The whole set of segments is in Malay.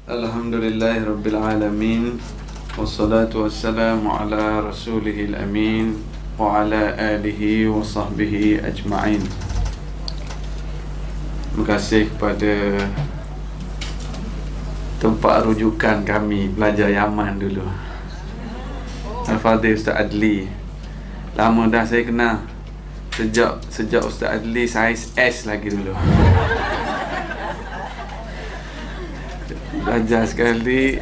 Alhamdulillahirabbil alamin. Wassalatu wassalamu ala rasulihil amin wa ala alihi wa sahbihi ajma'in. Terima kasih kepada tempat rujukan kami belajar Yaman dulu, Al-Fadhil Ustaz Adli. Lama dah saya kenal. Sejak Ustaz Adli saiz S lagi dulu. Belajar sekali.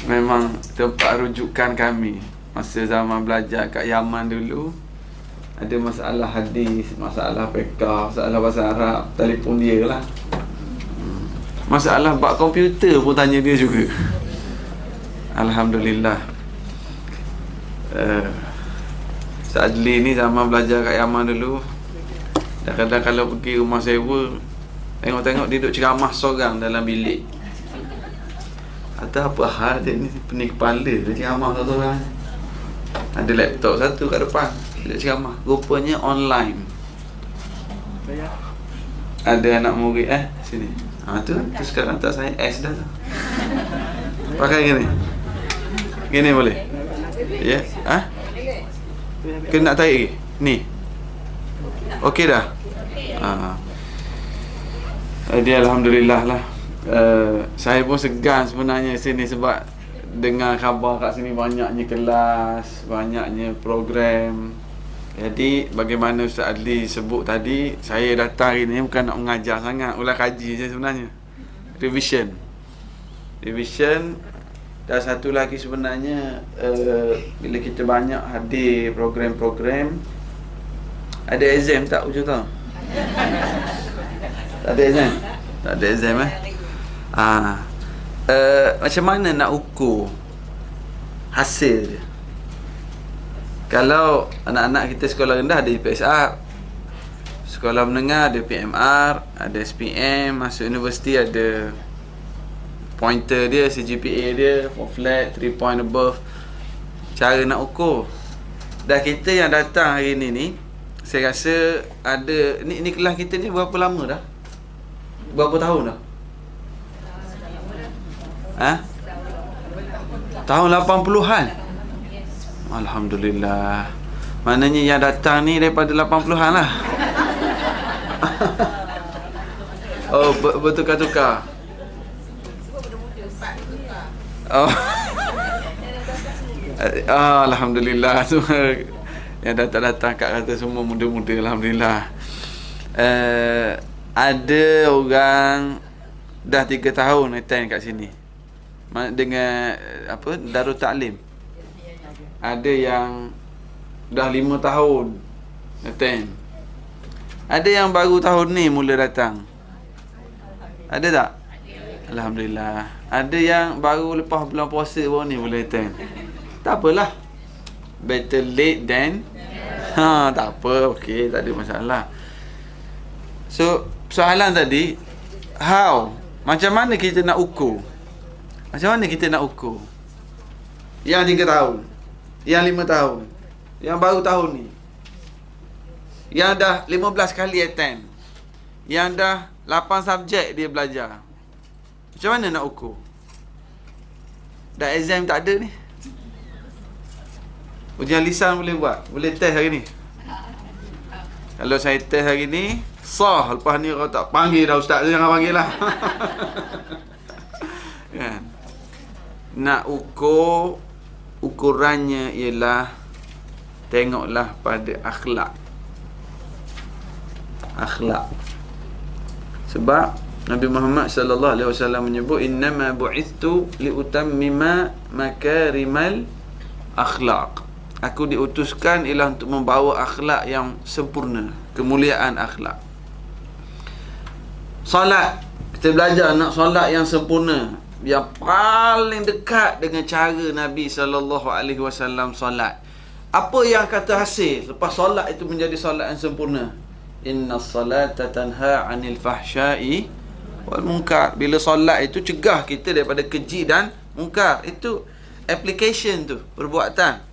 Memang tempat rujukan kami masa zaman belajar kat Yaman dulu. Ada masalah hadis, masalah fiqh, masalah bahasa Arab, telefon dia lah. Masalah bab komputer pun tanya dia juga. Alhamdulillah. Ustaz Adli ni zaman belajar kat Yaman dulu, kadang-kadang kalau pergi rumah sewa, tengok-tengok dia duduk ceramah seorang dalam bilik. Ada apa hal dia ni, pening kepala dia ceramah seorang. Ada laptop satu kat depan, dia ceramah. Rupanya online. Ada anak murid sini. Tu sekarang tak saya S dah tu. Pakai gini. Gini boleh? Ya? Kena nak tarik lagi? Ni. Okey dah? Jadi Alhamdulillah lah. Saya pun segan sebenarnya sini sebab dengar khabar kat sini banyaknya kelas, banyaknya program. Jadi bagaimana Ustaz Adli sebut tadi, saya datang hari ni bukan nak mengajar sangat, ulang kaji je sebenarnya. Revision. Dan satu lagi sebenarnya, bila kita banyak hadir program-program, ada exam tak hujung tahun? Tak ada exam? Tak ada exam macam mana nak ukur hasil dia? Kalau anak-anak kita sekolah rendah ada IPSR, sekolah menengah ada PMR, ada SPM, masuk universiti ada pointer dia, CGPA dia, 4 flat, 3 point above. Cara nak ukur. Dan kita yang datang hari ni, saya rasa ada ni kelas kita ni berapa lama dah? Berapa tahun dah? Tahun 80-an. Alhamdulillah. Maknanya yang datang ni daripada 80-an lah. Oh, bertukar-tukar. Oh. Alhamdulillah. Semua yang datang-datang kat kata semua muda-muda. Alhamdulillah. Ada orang dah 3 tahun attend kat sini dengan Darul Ta'lim. Ada yang dah 5 tahun attend. Ada yang baru tahun ni mula datang. Ada tak? Alhamdulillah. Ada yang baru lepas bulan puasa baru ni mula attend. Tak apalah. Better late than tak apa. Okey, tak ada masalah. So, soalan tadi, macam mana kita nak ukur? Macam mana kita nak ukur? Yang 3 tahun, yang 5 tahun, yang baru tahun ni, yang dah 15 kali attend, yang dah 8 subjek dia belajar. Macam mana nak ukur? Dah exam tak ada ni. Ujian lisan boleh buat, boleh test hari ni. Kalau saya test hari ni, sah. Lepas ni kalau tak panggil dah ustaz, jangan panggil lah. Kan? Nak ukur, ukurannya ialah tengoklah pada akhlak. Sebab Nabi Muhammad sallallahu alaihi wasallam menyebut, innama bu'ithtu liutammima makarimal akhlaq. Aku diutuskan ialah untuk membawa akhlak yang sempurna, kemuliaan akhlak. Solat, kita belajar nak solat yang sempurna, yang paling dekat dengan cara Nabi sallallahu alaihi wasallam solat. Apa yang kata hasil lepas solat itu menjadi solat yang sempurna? Innas salata tanha 'anil fahsya'i wal munkar. Bila solat itu cegah kita daripada keji dan munkar. Itu application tu, perbuatan.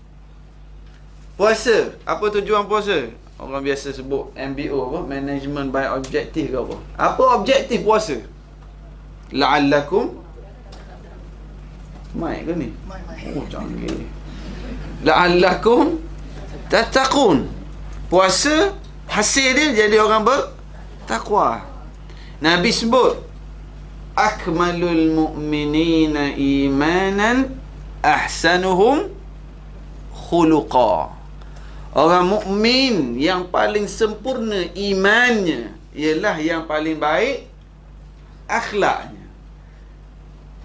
Puasa, apa tujuan puasa? Orang biasa sebut MBO apa? Management by Objective ke apa? Apa objektif puasa? La'allakum Mai ke ni? Oh, canggih. La'allakum tattaqun. Puasa hasil dia jadi orang bertakwa. Nabi sebut akmalul mu'minina imanan ahsanuhum khuluqa. Orang mukmin yang paling sempurna imannya ialah yang paling baik akhlaknya.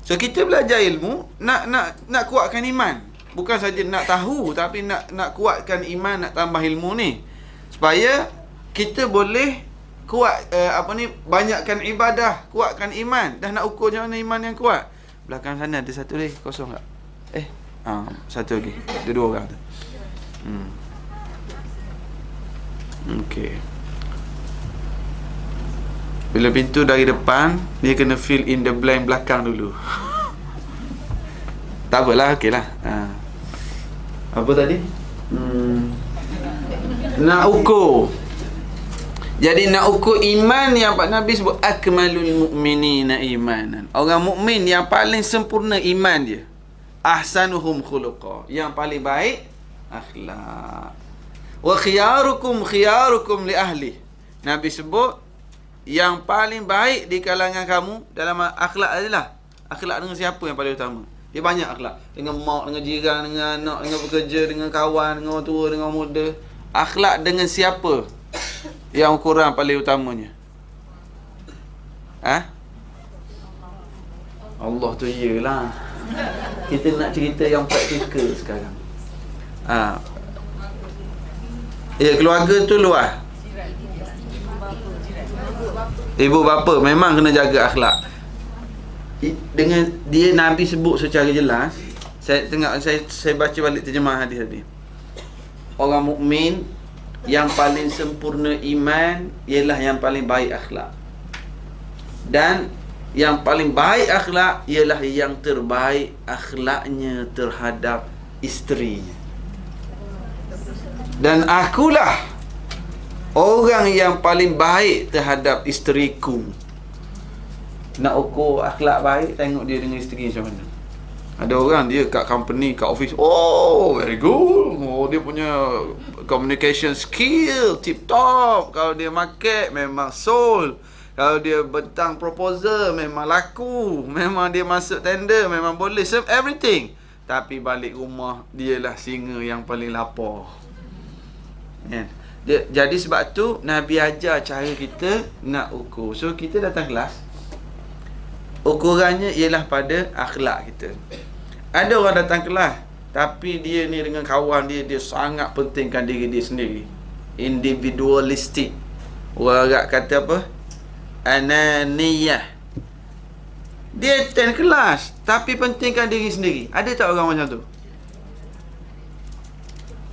So kita belajar ilmu nak kuatkan iman. Bukan saja nak tahu, tapi nak kuatkan iman, nak tambah ilmu ni supaya kita boleh kuat banyakkan ibadah, kuatkan iman. Dah nak ukur macam mana iman yang kuat. Belakang sana ada satu lagi kosong tak? Satu lagi. Ada dua orang tu. Okey. Bila pintu dari depan, dia kena fill in the blank belakang dulu. Tak apalah, okeylah. Apa tadi? Nak ukur. Jadi nak ukur iman yang Pak Nabi sebut akmalul mu'minina imanan. Orang mukmin yang paling sempurna iman dia. Ahsanuhum khuluqa. Yang paling baik akhlak. Wa khiyarukum li ahli. Nabi sebut yang paling baik di kalangan kamu dalam akhlak adalah akhlak dengan siapa yang paling utama? Dia banyak akhlak. Dengan mak, dengan jiran, dengan anak, dengan pekerja, dengan kawan, dengan orang tua, dengan orang muda. Akhlak dengan siapa yang ukuran paling utamanya? Allah tu iyalah. Kita nak cerita yang praktikal sekarang. Keluarga tu luas. Ibu bapa memang kena jaga akhlak. Dengan dia Nabi sebut secara jelas. Saya baca balik terjemah hadis tadi. Orang mukmin yang paling sempurna iman ialah yang paling baik akhlak. Dan yang paling baik akhlak ialah yang terbaik akhlaknya terhadap isterinya. Dan akulah orang yang paling baik terhadap isteriku. Nak ukur akhlak baik, tengok dia dengan isteri macam mana. Ada orang dia kat company, kat office, oh very good, dia punya communication skill tip top. Kalau dia market memang sold. Kalau dia bentang proposal memang laku. Memang dia masuk tender memang boleh serve everything. Tapi balik rumah dialah singa yang paling lapar. Jadi sebab tu Nabi ajar cara kita nak ukur. So kita datang kelas, ukurannya ialah pada akhlak kita. Ada orang datang kelas tapi dia ni dengan kawan dia sangat pentingkan diri dia sendiri. Individualistic. Orang Arab kata apa? Ananiyah. Dia attend kelas tapi pentingkan diri sendiri. Ada tak orang macam tu?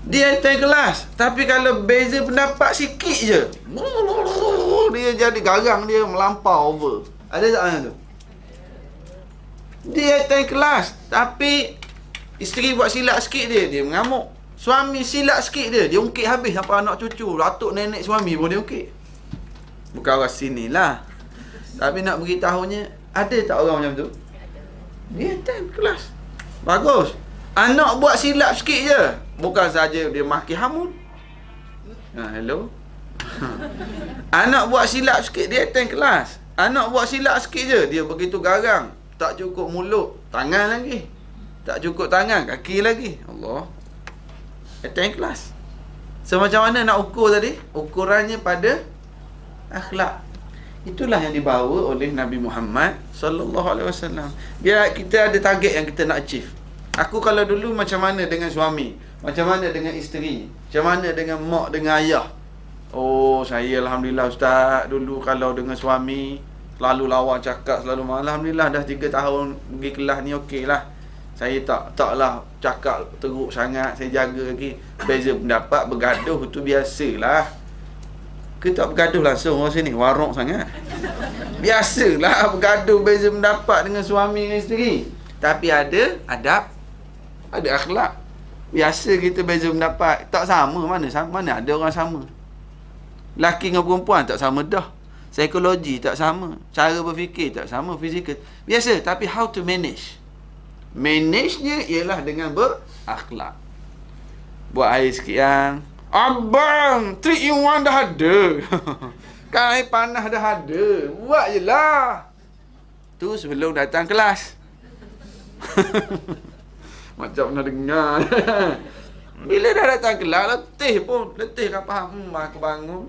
Dia attend kelas tapi kalau beza pendapat sikit je, dia jadi garang, dia melampau over. Ada tak macam tu? Dia attend kelas tapi isteri buat silap sikit dia mengamuk. Suami silap sikit dia ungkit habis sampai anak cucu, datuk nenek suami pun dia ungkit. Bukan orang sini lah, tapi nak beritahunya, ada tak orang macam tu? Dia attend kelas bagus. Anak buat silap sikit je, bukan saja dia maki hamun. Hello. Anak buat silap sikit, dia attend kelas. Anak buat silap sikit je, dia begitu garang. Tak cukup mulut, tangan lagi. Tak cukup tangan, kaki lagi. Allah. Attend kelas. So macam mana nak ukur tadi? Ukurannya pada akhlak. Itulah yang dibawa oleh Nabi Muhammad sallallahu alaihi wasallam. Dia kita ada target yang kita nak achieve. Aku kalau dulu macam mana dengan suami, macam mana dengan isteri, macam mana dengan mak, dengan ayah. Oh, saya alhamdulillah ustaz, dulu kalau dengan suami selalu lawan cakap, selalu marah. Alhamdulillah dah 3 tahun pergi kelas ni okeylah. Saya taklah cakap teruk sangat, saya jaga lagi. Beza pendapat, bergaduh tu biasalah. Kita tak bergaduh langsung orang sini, warok sangat. Biasalah bergaduh, beza pendapat dengan suami dan isteri. Tapi ada adab, ada akhlak. Biasa kita beza pendapat, tak sama, mana ada orang sama. Lelaki dengan perempuan tak sama dah. Psikologi tak sama. Cara berfikir tak sama. Fizikal. Biasa. Tapi how to manage? Manage-nya ialah dengan berakhlak. Buat air sikit yang, abang, 3 in 1 dah ada. Kan air panas dah ada. Buat je lah. Tu sebelum datang kelas. Macam pernah dengar. Bila dah datang kelas, letih pun. Letih kan faham. Aku bangun.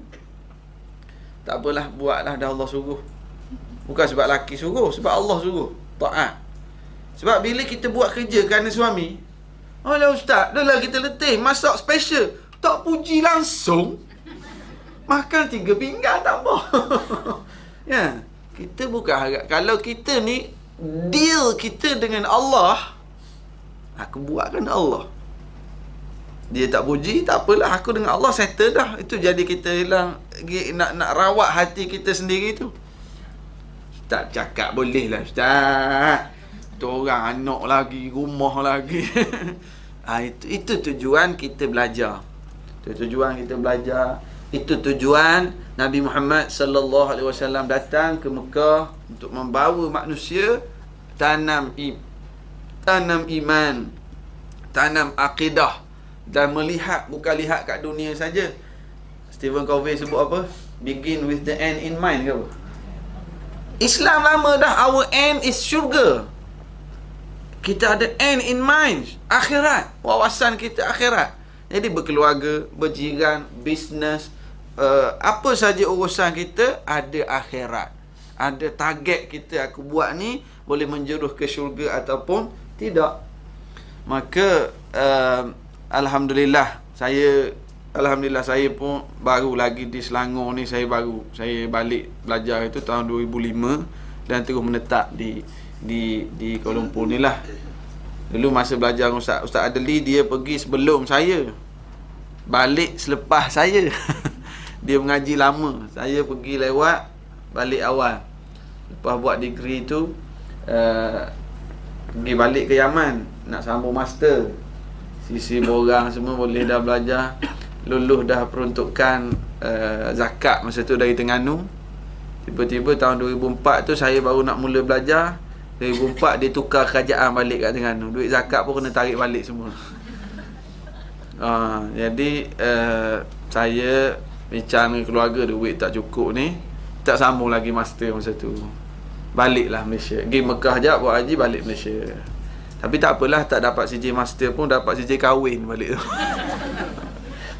Tak apalah, buatlah, dah Allah suruh. Bukan sebab laki suruh, sebab Allah suruh. Taat. Sebab bila kita buat kerja kerana suami, alah ustaz, dah lah kita letih, masak special, tak puji langsung. Makan 3 pinggan tak apa. Ya, kita bukan harap. Kalau kita ni deal kita dengan Allah, aku buatkan Allah. Dia tak puji, tak apalah, aku dengan Allah settle dah. Itu jadi kita hilang nak rawat hati kita sendiri tu. Ustaz cakap boleh lah ustaz. Tu orang anak lagi, rumah lagi. Itu tujuan kita belajar. Itu tujuan kita belajar. Itu tujuan Nabi Muhammad sallallahu alaihi wasallam datang ke Mekah untuk membawa manusia tanam iman, tanam akidah, dan melihat, bukan lihat kat dunia saja. Stephen Covey sebut apa? Begin with the end in mind ke apa? Islam lama dah, our end is syurga. Kita ada end in mind, akhirat. Wawasan kita akhirat. Jadi berkeluarga, berjiran, bisnes, apa saja urusan kita ada akhirat. Ada target kita, aku buat ni boleh menjeruh ke syurga ataupun tidak. Maka Alhamdulillah saya pun baru lagi di Selangor ni. Saya balik belajar itu tahun 2005 dan terus menetap di Kuala Lumpur ni lah. Dulu masa belajar dengan Ustaz Adli, dia pergi sebelum saya, balik selepas saya. Dia mengaji lama, saya pergi lewat, balik awal. Lepas buat degree tu pergi balik ke Yaman nak sambung master. Sisi borang semua boleh dah belajar. Lulus dah peruntukan zakat masa tu dari Terengganu. Tiba-tiba tahun 2004 tu saya baru nak mula belajar. 2004 dia tukar kerajaan balik kat Terengganu. Duit zakat pun kena tarik balik semua. Jadi saya bincang dengan keluarga, duit tak cukup ni, tak sambung lagi master masa tu. Baliklah Malaysia. Pergi Mekah jap buat haji, balik Malaysia. Tapi tak apalah, tak dapat CJ master pun dapat CJ kahwin balik tu.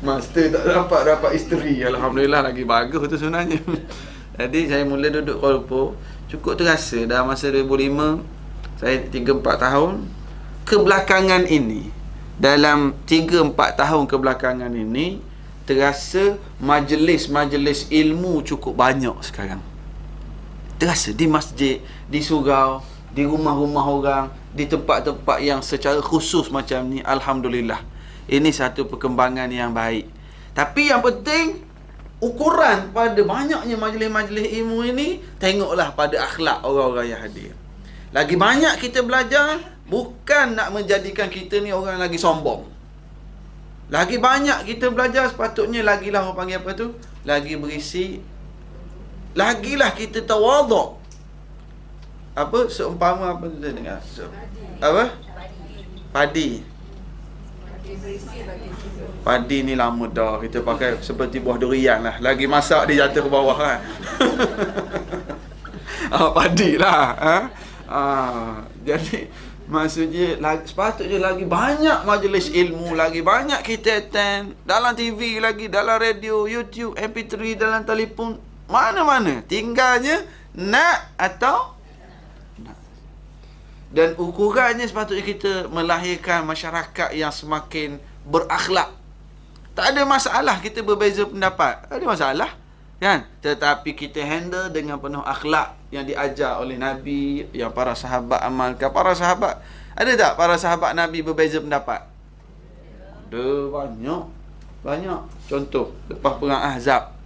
Master tak dapat isteri. Alhamdulillah, lagi bagus tu sebenarnya. Jadi saya mula duduk Kuala Lumpur. Cukup terasa dah masa 2005, saya 3-4 tahun kebelakangan ini, dalam 3-4 tahun kebelakangan ini, terasa majlis-majlis ilmu cukup banyak sekarang. Terasa di masjid, di surau, di rumah-rumah orang, di tempat-tempat yang secara khusus macam ni. Alhamdulillah, ini satu perkembangan yang baik. Tapi yang penting, ukuran pada banyaknya majlis-majlis ilmu ini, tengoklah pada akhlak orang-orang yang hadir. Lagi banyak kita belajar, bukan nak menjadikan kita ni orang lagi sombong. Lagi banyak kita belajar, sepatutnya lagilah orang panggil apa tu, lagi berisi, lagilah kita tawaduk. Apa seumpama apa kita dengar? Apa? Padi. Padi ni lama dah kita pakai seperti buah durian lah. Lagi masak dia jatuh ke bawah kan. Padi lah. Jadi maksudnya sepatutnya lagi banyak majlis ilmu, lagi banyak kita attend. Dalam TV lagi, dalam radio, YouTube, MP3, dalam telefon, mana-mana. Tinggalnya nak atau nak. Dan ukurannya sepatutnya kita melahirkan masyarakat yang semakin berakhlak. Tak ada masalah kita berbeza pendapat, tak ada masalah kan, tetapi kita handle dengan penuh akhlak yang diajar oleh Nabi, yang para sahabat amalkan. Para sahabat, ada tak para sahabat Nabi berbeza pendapat? Ada, banyak. Contoh, lepas perang Ahzab,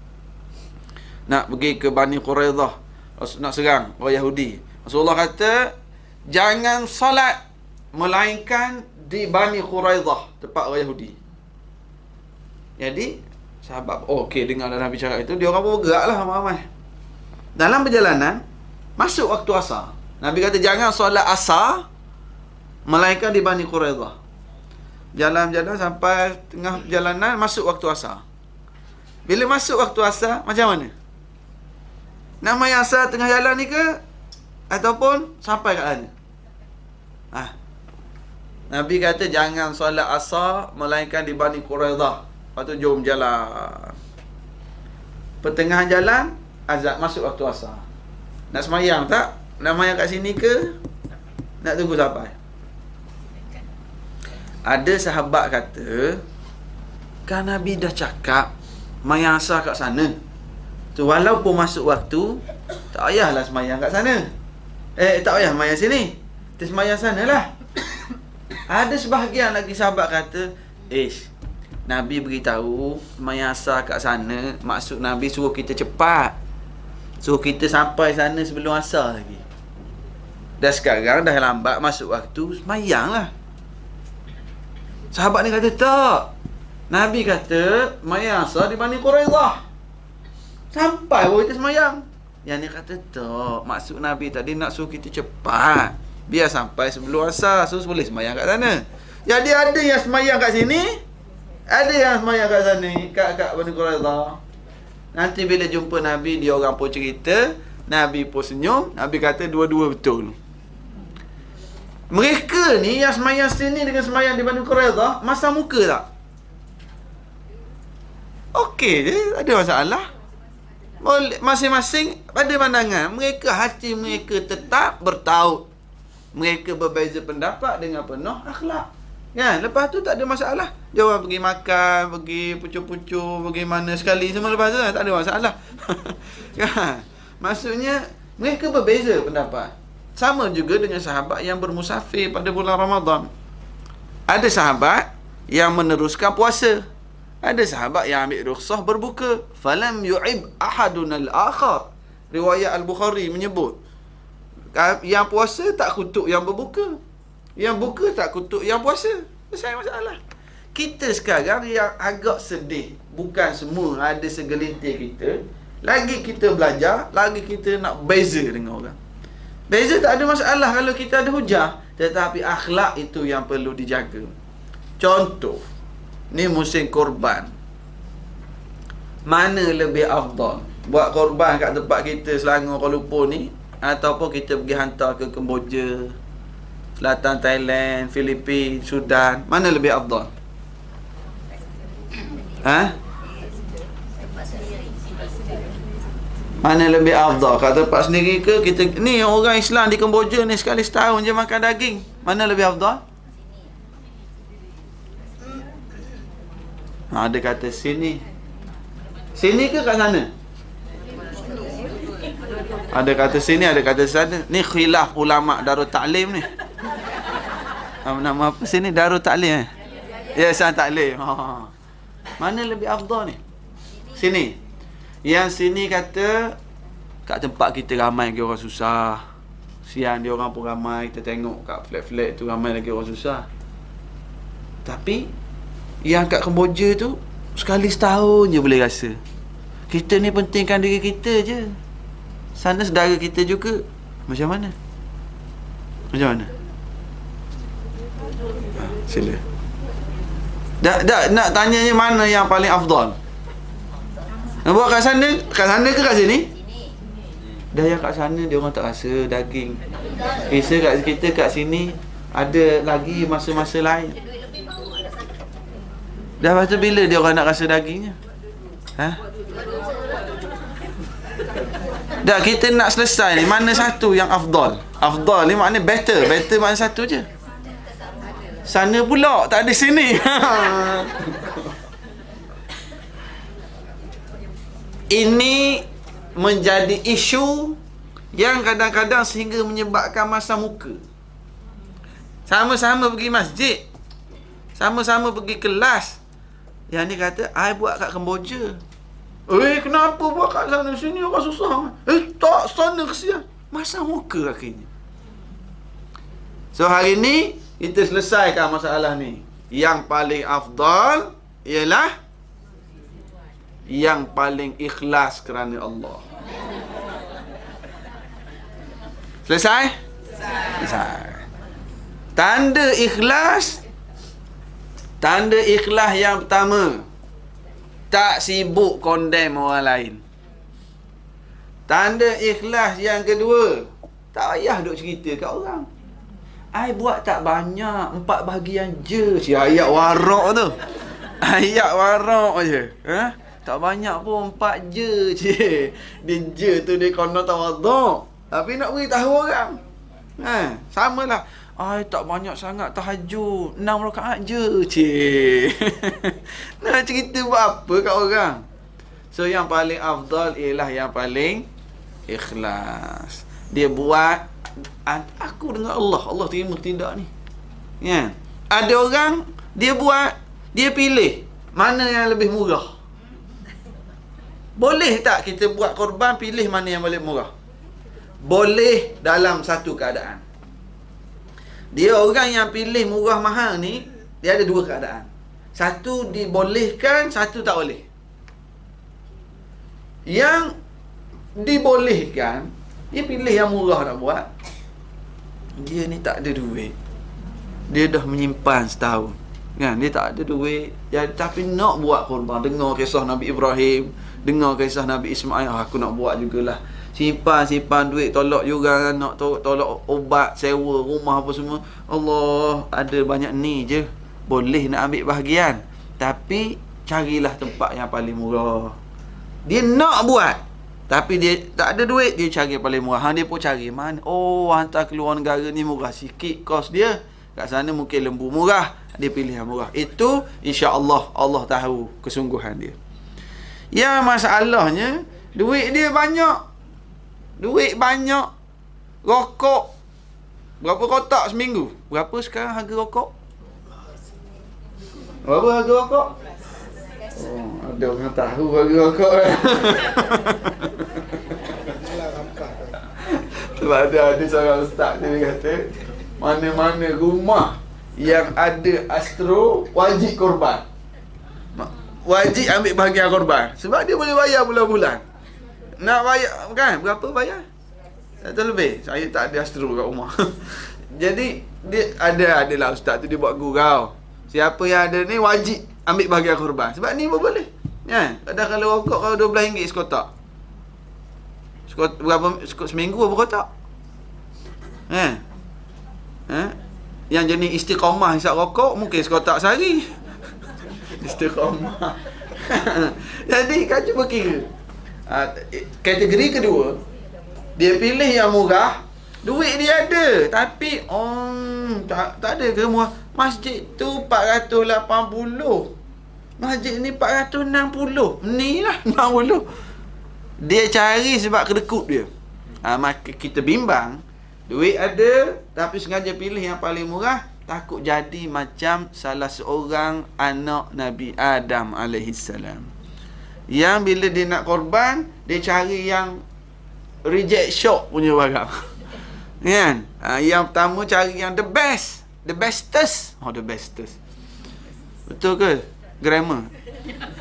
nak pergi ke Bani Quraidah, nak serang orang Yahudi, Rasulullah kata jangan salat melainkan di Bani Quraidah, tempat orang Yahudi. Jadi Sahabat, okey, dengar Nabi cakap itu, dia orang pun bergerak lah ramai-ramai. Dalam perjalanan, masuk waktu asar. Nabi kata, jangan solat asar melainkan di Bani Quraidah. Jalan-jalan sampai tengah perjalanan, masuk waktu asar. Bila masuk waktu asar, macam mana? Nak main asar tengah jalan ni ke? Ataupun sampai kat sana? Nabi kata, jangan solat asar melainkan di Bani Quraidah. Lepas tu jom jalan. Pertengahan jalan, azan masuk waktu asar. Nak semayang tak? Nak semayang kat sini ke? Nak tunggu sampai? Ada sahabat kata, kan Nabi dah cakap semayang asar kat sana. So, walaupun masuk waktu, tak payahlah semayang kat sana. Tak payah semayang sini. Kita semayang sana lah. Ada sebahagian lagi sahabat kata, Nabi beritahu semayang asar kat sana, maksud Nabi suruh kita cepat, suruh kita sampai sana sebelum asar lagi. Dan sekarang dah lambat masuk waktu, semayang lah. Sahabat ni kata, tak, Nabi kata semayang asar di Bani Quraidah, sampai baru kita semayang. Yang ni kata, tak, maksud Nabi tadi nak suruh kita cepat, biar sampai sebelum asar, so boleh semayang kat sana. Jadi ada yang semayang kat sini, ada yang semayang kat sana, kat Bani Quraidah. Nanti bila jumpa Nabi, dia orang pun cerita, Nabi pun senyum, Nabi kata dua-dua betul. Mereka ni yang semayang sini dengan semayang di Bani Quraidah, masa muka tak? Okey je, ada masalah. Masing-masing pada pandangan, mereka hati mereka tetap bertaut. Mereka berbeza pendapat dengan penuh akhlak. Kan? Lepas tu tak ada masalah. Dia orang pergi makan, pergi pucuk-pucuk, pergi mana sekali semua lepas tu tak ada masalah. Kan? Maksudnya mereka berbeza pendapat. Sama juga dengan sahabat yang bermusafir pada bulan Ramadan. Ada sahabat yang meneruskan puasa. Ada sahabat yang ambil rukhsah berbuka. Falam yu'ib ahadun al-akhar. Riwayat Al-Bukhari menyebut, yang puasa tak kutuk yang berbuka, yang buka tak kutuk yang puasa. Selesai masalah. Kita sekarang yang agak sedih, bukan semua, ada segelintir kita, lagi kita belajar, lagi kita nak beza dengan orang. Beza tak ada masalah kalau kita ada hujah, tetapi akhlak itu yang perlu dijaga. Contoh, ni musim korban, mana lebih afdal? Buat korban kat tempat kita Selangor, Kuala Lumpur ni, ataupun kita pergi hantar ke Kemboja, Selatan Thailand, Filipina, Sudan, mana lebih afdal? Mana lebih afdal? Kat tempat sendiri ke kita ni orang Islam di Kemboja ni sekali setahun je makan daging, mana lebih afdal? Ada kata sini. Sini ke kat sana? Ada kata sini, ada kata sana. Ni khilaf ulama Darul Ta'lim ni. Nama apa sini? Darul Ta'lim Yayasan Ta'lim. Mana lebih afdal ni? Sini. Yang sini kata kat tempat kita ramai lagi orang susah. Siang dia orang pun ramai, kita tengok kat flat-flat tu ramai lagi orang susah. Tapi yang kat Kemboja tu sekali setahun je boleh rasa. Kita ni pentingkan diri kita je. Sana saudara kita juga. Macam mana? Macam mana? Sila. Nak tanya mana yang paling afdal? Nak buat kat sana ke kat sini? Dah yang kat sana dia orang tak rasa daging. Kisah kat kita kat sini ada lagi masa-masa lain. Dah lepas tu bila dia orang nak rasa dagingnya? Dah kita nak selesai ni, mana satu yang afdal? Afdal ni maknanya better. Better maknanya satu je. Sana pula tak ada sini. Ini menjadi isu yang kadang-kadang sehingga menyebabkan masa muka. Sama-sama pergi masjid, sama-sama pergi kelas. Yang ni kata, I buat kat Kemboja. Kenapa buat kat sana? Sini orang susah. Tak, sana kesian. Masa muka akhirnya. So hari ni kita selesaikan masalah ni. Yang paling afdal ialah yang paling ikhlas kerana Allah. Selesai? Selesai. Tanda ikhlas yang pertama, tak sibuk condemn orang lain. Tanda ikhlas yang kedua, tak payah duk cerita kat orang. I buat tak banyak, 4 bahagian je. Si ayat warak tu. Ayat warak je. Ha? Tak banyak pun, 4 je. Dia je tu dia konon tawaduk. Tapi nak beritahu orang. Ha, samalah. I tak banyak sangat tahajud, 6 rakaat je. Nak cerita buat apa kat orang? So yang paling afdal ialah yang paling ikhlas. Dia buat, aku dengan Allah terima tidak ni. Ya. Ada orang dia buat, dia pilih mana yang lebih murah. Boleh tak kita buat korban pilih mana yang paling murah? Boleh dalam satu keadaan. Dia orang yang pilih murah mahal ni, dia ada 2 keadaan. Satu dibolehkan, satu tak boleh. Yang dibolehkan, dia pilih yang murah nak buat. Dia ni tak ada duit. Dia dah menyimpan setahun. Kan? Dia tak ada duit. Tapi nak buat korban. Dengar kisah Nabi Ibrahim, dengar kisah Nabi Ismail. Aku nak buat jugalah. Simpan duit, tolak juga nak tolak obat, sewa rumah apa semua. Allah, ada banyak ni je. Boleh nak ambil bahagian. Tapi carilah tempat yang paling murah. Dia nak buat, tapi dia tak ada duit, dia cari paling murah. Dia pun cari mana? Oh, hantar keluar negara ni murah sikit kos dia. Kat sana mungkin lembu murah. Dia pilih yang murah. Itu insya-Allah Allah tahu kesungguhan dia. Yang masalahnya duit dia banyak. Rokok berapa kotak seminggu? Berapa sekarang harga rokok? Berapa harga rokok? Oh, ada orang tahu harga rokok. Sebab ada seorang ustaz dia kata, mana-mana rumah yang ada astro wajib korban. Wajib ambil bahagian korban. Sebab dia boleh bayar bulan-bulan. Nak bayar kan? Berapa bayar? 100 lebih. Saya tak ada astro kat rumah. Jadi dia adalah ustaz tu dia buat gurau. Siapa yang ada ni wajib ambil bahagian korban. Sebab ni pun boleh. Kan? Kadang kalau rokok kalau RM12 sekotak. Seminggu berapa kotak? Yang jenis istiqamah hisap rokok mungkin sekotak sehari. Istiqamah. Jadi kan cuba kira. Kategori kedua, dia pilih yang murah, duit dia ada, tapi tak ada ke murah. Masjid tu 480, masjid ni 460, ni lah 60. Dia cari sebab kedekut dia. Maka kita bimbang, duit ada tapi sengaja pilih yang paling murah, takut jadi macam salah seorang anak Nabi Adam alaihissalam. Yang bila dia nak korban, dia cari yang reject shop punya barang. Kan? Yang pertama cari yang the best, the bestest. The bestest. Betul ke? Grammar.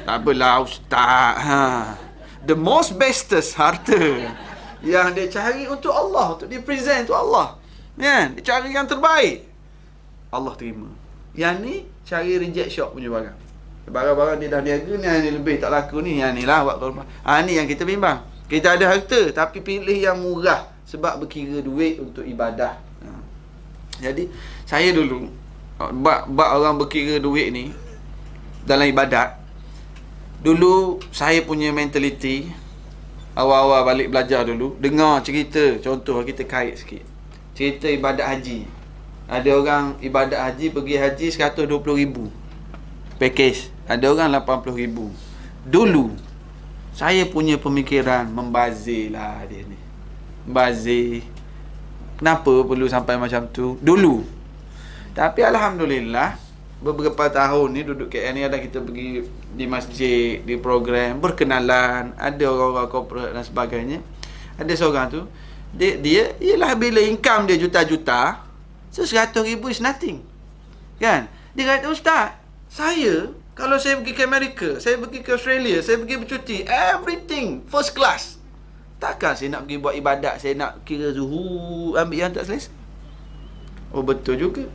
Tak apalah ustaz. The most bestest harta. Yang dia cari untuk Allah, untuk dia present untuk Allah. Kan? Dia cari yang terbaik. Allah terima. Yang ni cari reject shop punya barang. Barang-barang dia dah niaga ni, yang lebih tak laku ni, yang ni lah buat korban. Ni yang kita bimbang. Kita ada harta tapi pilih yang murah sebab berkira duit untuk ibadah. Jadi saya dulu bab orang berkira duit ni dalam ibadat, dulu saya punya mentaliti awal-awal balik belajar dulu, dengar cerita, contoh kita kait sikit, cerita ibadat haji. Ada orang ibadat haji, pergi haji 120,000 package. Ada orang 80,000. Dulu saya punya pemikiran membazir lah dia ni. Membazir. Kenapa perlu sampai macam tu? Dulu. Tapi alhamdulillah beberapa tahun ni duduk KL ni, ada kita pergi di masjid, di program berkenalan, ada orang-orang corporate dan sebagainya. Ada seorang tu, dia ialah bila income dia juta-juta, so 100,000 is nothing. Kan? Dia kata, ustaz, saya Kalau saya pergi ke Amerika, saya pergi ke Australia, saya pergi bercuti, everything first class. Takkan saya nak pergi buat ibadat, saya nak kira zuhur, ambil yang tak selesai. Oh, betul juga.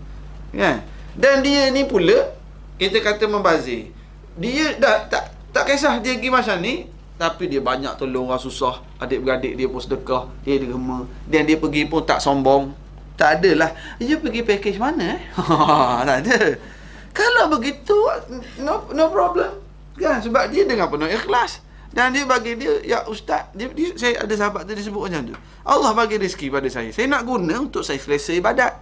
Kan? Dan dia ni pula, kita kata membazir. Dia dah tak kisah dia pergi macam ni, tapi dia banyak tolong orang susah. Adik-beradik dia pun sedekah, dia derma. Dan dia pergi pun tak sombong. Tak adalah, dia pergi package mana tak ada. Kalau begitu, no problem. Kan? Sebab dia dengan penuh ikhlas. Dan dia bagi dia, ya ustaz, saya ada sahabat tu, dia sebut macam tu. Allah bagi rezeki pada saya. Saya nak guna untuk saya selesa ibadat.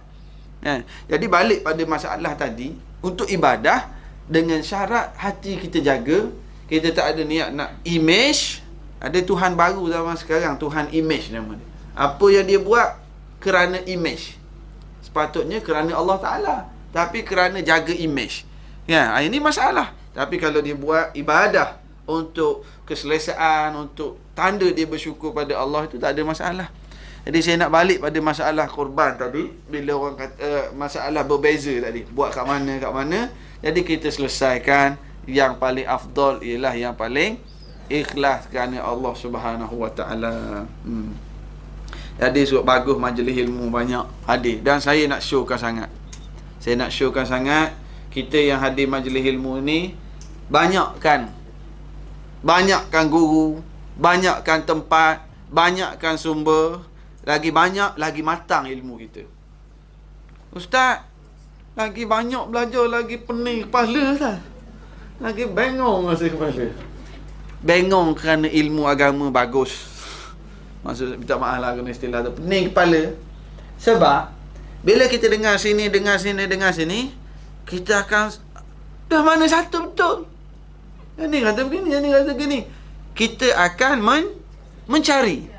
Kan? Jadi balik pada masalah tadi, untuk ibadah, dengan syarat hati kita jaga, kita tak ada niat nak image. Ada Tuhan baru zaman sekarang, Tuhan image nama dia. Apa yang dia buat kerana image. Sepatutnya kerana Allah Ta'ala, tapi kerana jaga image. Ya, ini masalah. Tapi kalau dia buat ibadah untuk keselesaan, untuk tanda dia bersyukur pada Allah, itu tak ada masalah. Jadi saya nak balik pada masalah korban tadi. Bila orang kata masalah berbeza tadi, buat kat mana. Jadi kita selesaikan yang paling afdal ialah yang paling ikhlas kerana Allah Subhanahu Wa Taala. Jadi sebab bagus majlis ilmu banyak hadir. Dan saya nak showkan sangat. Kita yang hadir majlis ilmu ni, banyakkan guru, banyakkan tempat, banyakkan sumber, lagi banyak, lagi matang ilmu kita. Ustaz, lagi banyak belajar, lagi pening kepala lah. Lagi bengong rasa kepala. Bengong kerana ilmu agama bagus. Maksud, minta maaf lah kena istilah tu, pening kepala. Sebab bila kita dengar sini, kita akan dah mana satu betul. Yang ni kata begini, yang ni kata begini. Kita akan mencari.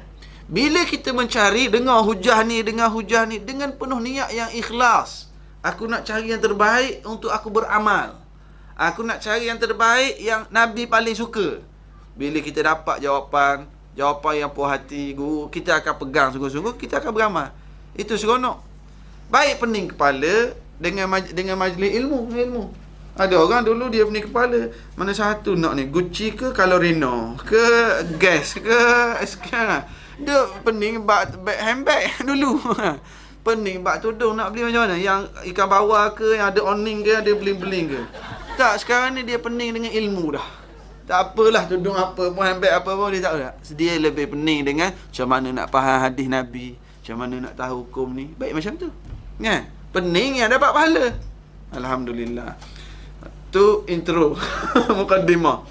Bila kita mencari, dengar hujah ni dengan penuh niat yang ikhlas. Aku nak cari yang terbaik untuk aku beramal. Aku nak cari yang terbaik yang Nabi paling suka. Bila kita dapat jawapan yang puas hati guru, kita akan pegang sungguh-sungguh, kita akan beramal. Itu seronok. Baik pening kepala dengan majlis ilmu. Ada orang dulu dia pening kepala, mana satu nak ni, Gucci ke Calorino ke Guess ke sekarang. Dia pening bag handbag dulu. Pening bag tudung nak beli macam mana, yang ikan bawah ke, yang ada awning ke, ada beling-beling ke. Tak, sekarang ni dia pening dengan ilmu dah. Tak apalah tudung apa pun, handbag apa pun, dia tak ada. Dia lebih pening dengan macam mana nak faham hadis Nabi, macam mana nak tahu hukum ni. Baik macam tu. Kan? Pening yang dapat pahala. Alhamdulillah. Tu intro. Mukaddimah.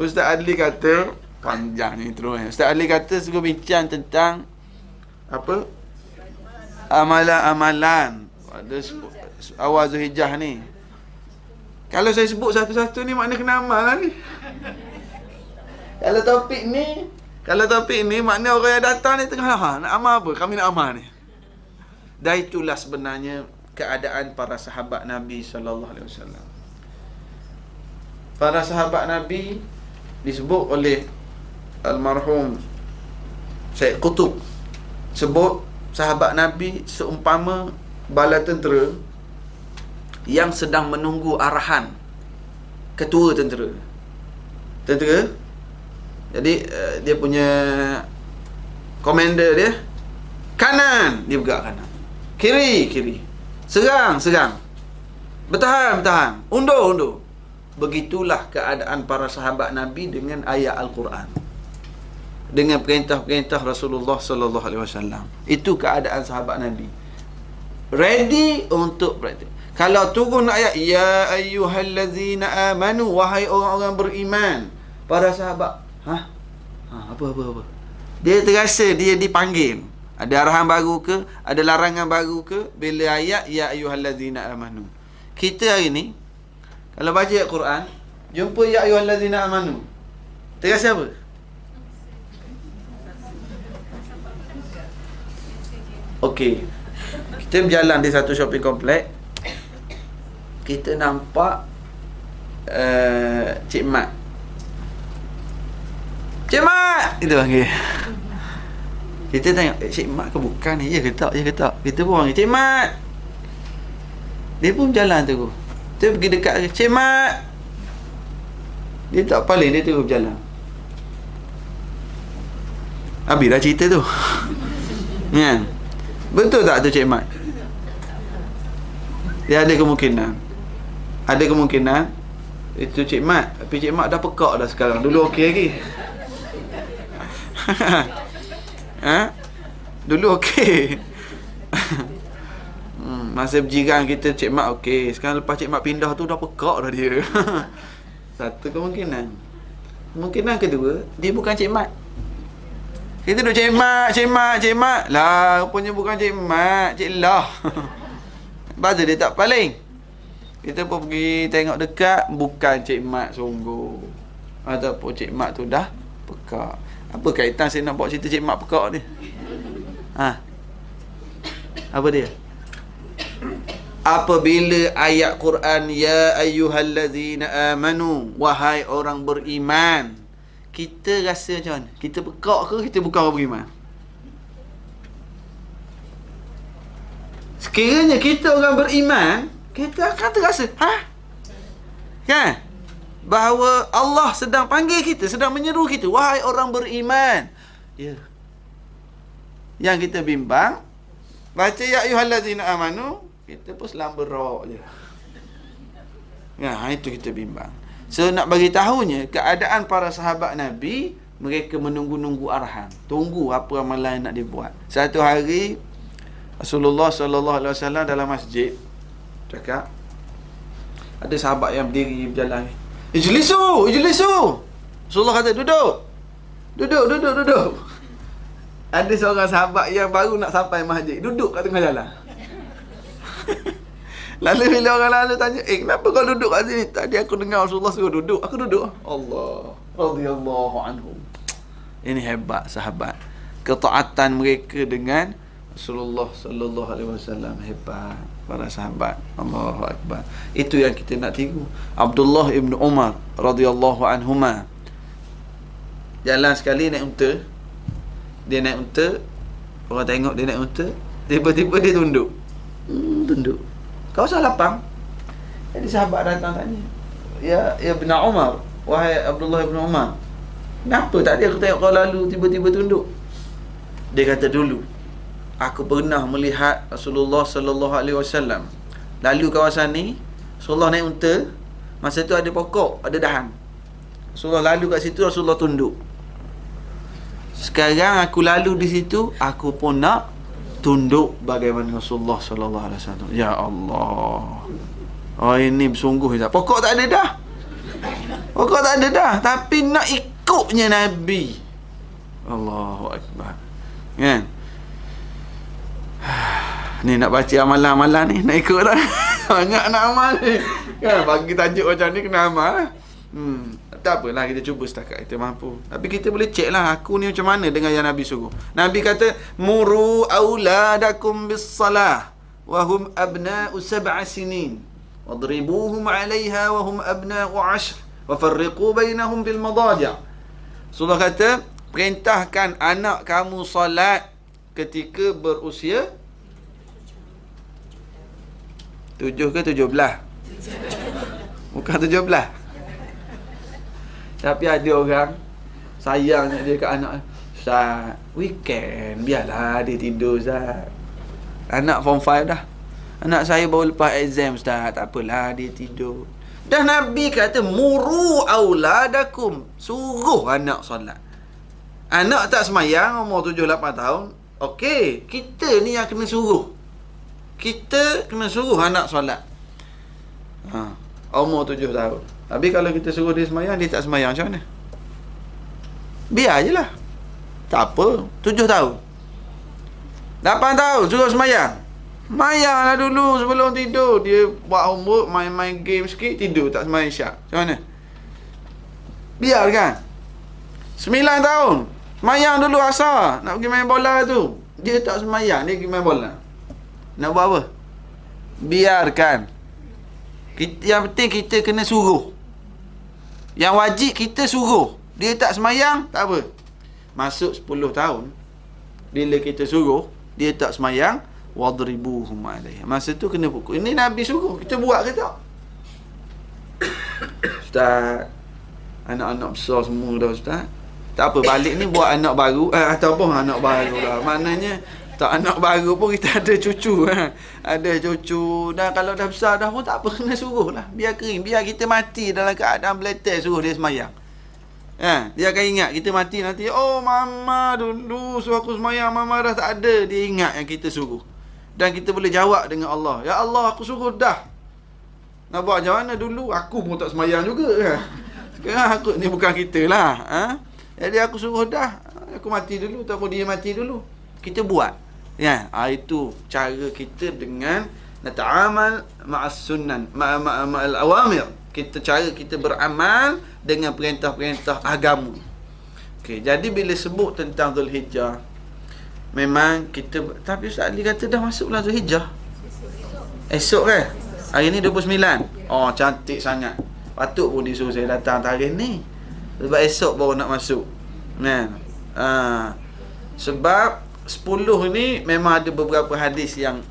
Ustaz Adli kata, panjang ni intro ni. Ustaz Adli kata suka bincang tentang apa? Amalan-amalan pada awal Zulhijjah ni. Kalau saya sebut satu-satu ni, makna kena amal lah ni. Kalau topik ni makna orang yang datang ni tengah nak amal apa? Kami nak amal ni. Dan itulah sebenarnya keadaan para sahabat Nabi sallallahu alaihi wasallam. Para sahabat Nabi disebut oleh almarhum Syekh Qutb, sebut sahabat Nabi seumpama bala tentera yang sedang menunggu arahan ketua tentera. Jadi dia punya komander dia, kanan dia bergerak kanan, kiri serang, bertahan, undur. Begitulah keadaan para sahabat Nabi dengan ayat Al-Quran, dengan perintah-perintah Rasulullah sallallahu alaihi wasallam. Itu keadaan sahabat Nabi, ready untuk praktik. Kalau turun ayat ya ayyuhallazina amanu, wahai orang-orang beriman, para sahabat, apa dia terasa dia dipanggil. Ada arahan baru ke, ada larangan baru ke bila ayat ya ayyuhallazina amanu. Kita hari ni kalau baca ayat Quran, jumpa ya ayyuhallazina amanu, terasa apa? Okey, kita berjalan di satu shopping komplek, kita nampak Cik Mat, itu panggil. Kita tengok Cik Mat ke bukan ni, ya ke tak. Kita pun panggil Cik Mat. Dia pun berjalan tu. Kita pergi dekat Cik Mat. Dia tak paling, dia terus berjalan. Habis dah cerita tu. Kan? Betul tak tu Cik Mat? Dia ada kemungkinan. Ada kemungkinan itu Cik Mat. Tapi Cik Mat dah pekak dah sekarang. Dulu okey lagi. Ha? Dulu okey. Masa berjiran kita Cik Mat okey. Sekarang lepas Cik Mat pindah tu dah pekak dah dia. Satu kemungkinan. Kemungkinan kedua, dia bukan Cik Mat. Kita duduk Cik Mat, Cik Mat, Cik Mat. Lah, rupanya bukan Cik Mat, Cik Lah. Lepas tu dia tak paling. Kita pun pergi tengok dekat, bukan Cik Mat sungguh. Ataupun Cik Mat tu dah pekak. Apa kaitan saya nak buat cerita Cik Mat pekak ni? Ha? Apa dia? Apabila ayat Quran, ya ayyuhallazina amanu, wahai orang beriman, kita rasa macam mana? Kita pekak ke kita bukan orang beriman? Sekiranya kita orang beriman, kita akan terasa, kan? Bahawa Allah sedang panggil kita, sedang menyeru kita, wahai orang beriman. Ya. Yang kita bimbang, baca ya ayyuhallazina amanu, kita pun selam berak je. Ya, itu kita bimbang. So nak bagi tahunya keadaan para sahabat Nabi, mereka menunggu-nunggu arahan. Tunggu apa amalan yang nak dibuat. Satu hari Rasulullah sallallahu alaihi wasallam dalam masjid cakap, ada sahabat yang berdiri berjalan. Ijlisu, ijlisu. Rasulullah kata duduk. Duduk. Ada seorang sahabat yang baru nak sampai masjid, duduk kat tengah jalan. Lalu bila orang lalu tanya, kenapa kau duduk kat sini? Tadi aku dengar Rasulullah suruh duduk, aku duduk. Allah radhiyallahu anhum. Ini hebat sahabat. Ketaatan mereka dengan Rasulullah sallallahu alaihi wasallam hebat. Para sahabat, Allahu akbar. Itu yang kita nak tiru. Abdullah ibn Umar radhiyallahu anhuma, jalan sekali naik unta. Dia naik unta, orang tengok dia naik unta, tiba-tiba dia tunduk. Tunduk. Kau salah lapang. Jadi sahabat datang tanya, Ya Ibn Umar, wahai Abdullah ibn Umar, kenapa tadi aku tengok kau lalu tiba-tiba tunduk? Dia kata, dulu aku pernah melihat Rasulullah sallallahu alaihi wasallam lalu kawasan ni. Rasulullah naik unta, masa tu ada pokok, ada dahan. Rasulullah lalu kat situ, Rasulullah tunduk. Sekarang aku lalu di situ, aku pun nak tunduk bagaimana Rasulullah sallallahu alaihi wasallam. Ya Allah. Oh, ini sungguh tak. Pokok tak ada dah. Pokok tak ada dah, tapi nak ikutnya Nabi. Allahu akbar. Kan? Ni nak baca amalan-amalan ni, nak ikut dah. Banyak nak amal ni. Kan bagi tajuk macam ni kena amal. Tak apalah, kita cuba setakat kita mampu. Tapi kita boleh cek lah aku ni macam mana dengan yang Nabi suruh. Nabi kata, muru auladakum bis salah wa hum abna'u 7 sinin wadribuhum 'alayha wa hum abna'u 10 wa farriqu bainahum bil madaji'. Rasulullah kata, perintahkan anak kamu salat ketika berusia 7 ke 17? Bukan 17. Tapi ada orang sayangnya dia kat anak, Ustaz, weekend biarlah dia tidur, Ustaz. Anak form 5 dah. Anak saya baru lepas exam, Ustaz. Tak apalah dia tidur. Dah Nabi kata, muru auladakum, suruh anak solat. Anak tak semayang umur 7-8 tahun, okey, kita ni yang kena suruh. Kita kena suruh anak solat. Umur 7 tahun. Tapi kalau kita suruh dia semayang, dia tak semayang, macam mana? Biar je lah. Tak apa. 7 tahun 8 tahun suruh semayang. Semayang lah dulu sebelum tidur. Dia buat homework, main-main game sikit, tidur, tak semayang syak. Macam mana? Biar kan? 9 tahun semayang dulu asar, nak pergi main bola tu. Dia tak semayang, dia pergi main bola. Nak buat apa? Biarkan. Yang penting kita kena suruh. Yang wajib kita suruh. Dia tak semayang, tak apa. Masuk 10 tahun, bila kita suruh, dia tak semayang, wadribuhum 'alayha. Masa tu kena pukul. Ini Nabi suruh, kita buat ke tak? Ustaz, Anak-anak besar semua dah ustaz. Tak apa, balik ni buat anak baru ataupun anak baru lah. Maknanya tak anak baru pun kita ada cucu ada cucu. Dan kalau dah besar dah pun tak apa, kena suruh lah. Biar kering, biar kita mati dalam keadaan beletek, suruh dia semayang. Dia akan ingat kita mati nanti, oh mama dulu suruh aku semayang, mama dah tak ada. Dia ingat yang kita suruh. Dan kita boleh jawab dengan Allah, ya Allah aku suruh dah. Nak buat macam mana, dulu aku pun tak semayang juga Sekarang aku ni bukan kita lah. Jadi aku suruh dah, aku mati dulu ataupun dia mati dulu. Kita buat. Itu cara kita dengan nata'amal ma'as sunan, ma'al awamir. Cara kita beramal dengan perintah-perintah agama. Okey, jadi bila sebut tentang Zulhijjah, memang kita, tapi Ustaz Ali kata dah masuk bulan Zulhijjah. Esok kan? Hari ni 29. Oh, cantik sangat. Patut pun disuruh saya datang tarikh ni. Sebab esok baru nak masuk. Sebab 10 ni memang ada beberapa hadis yang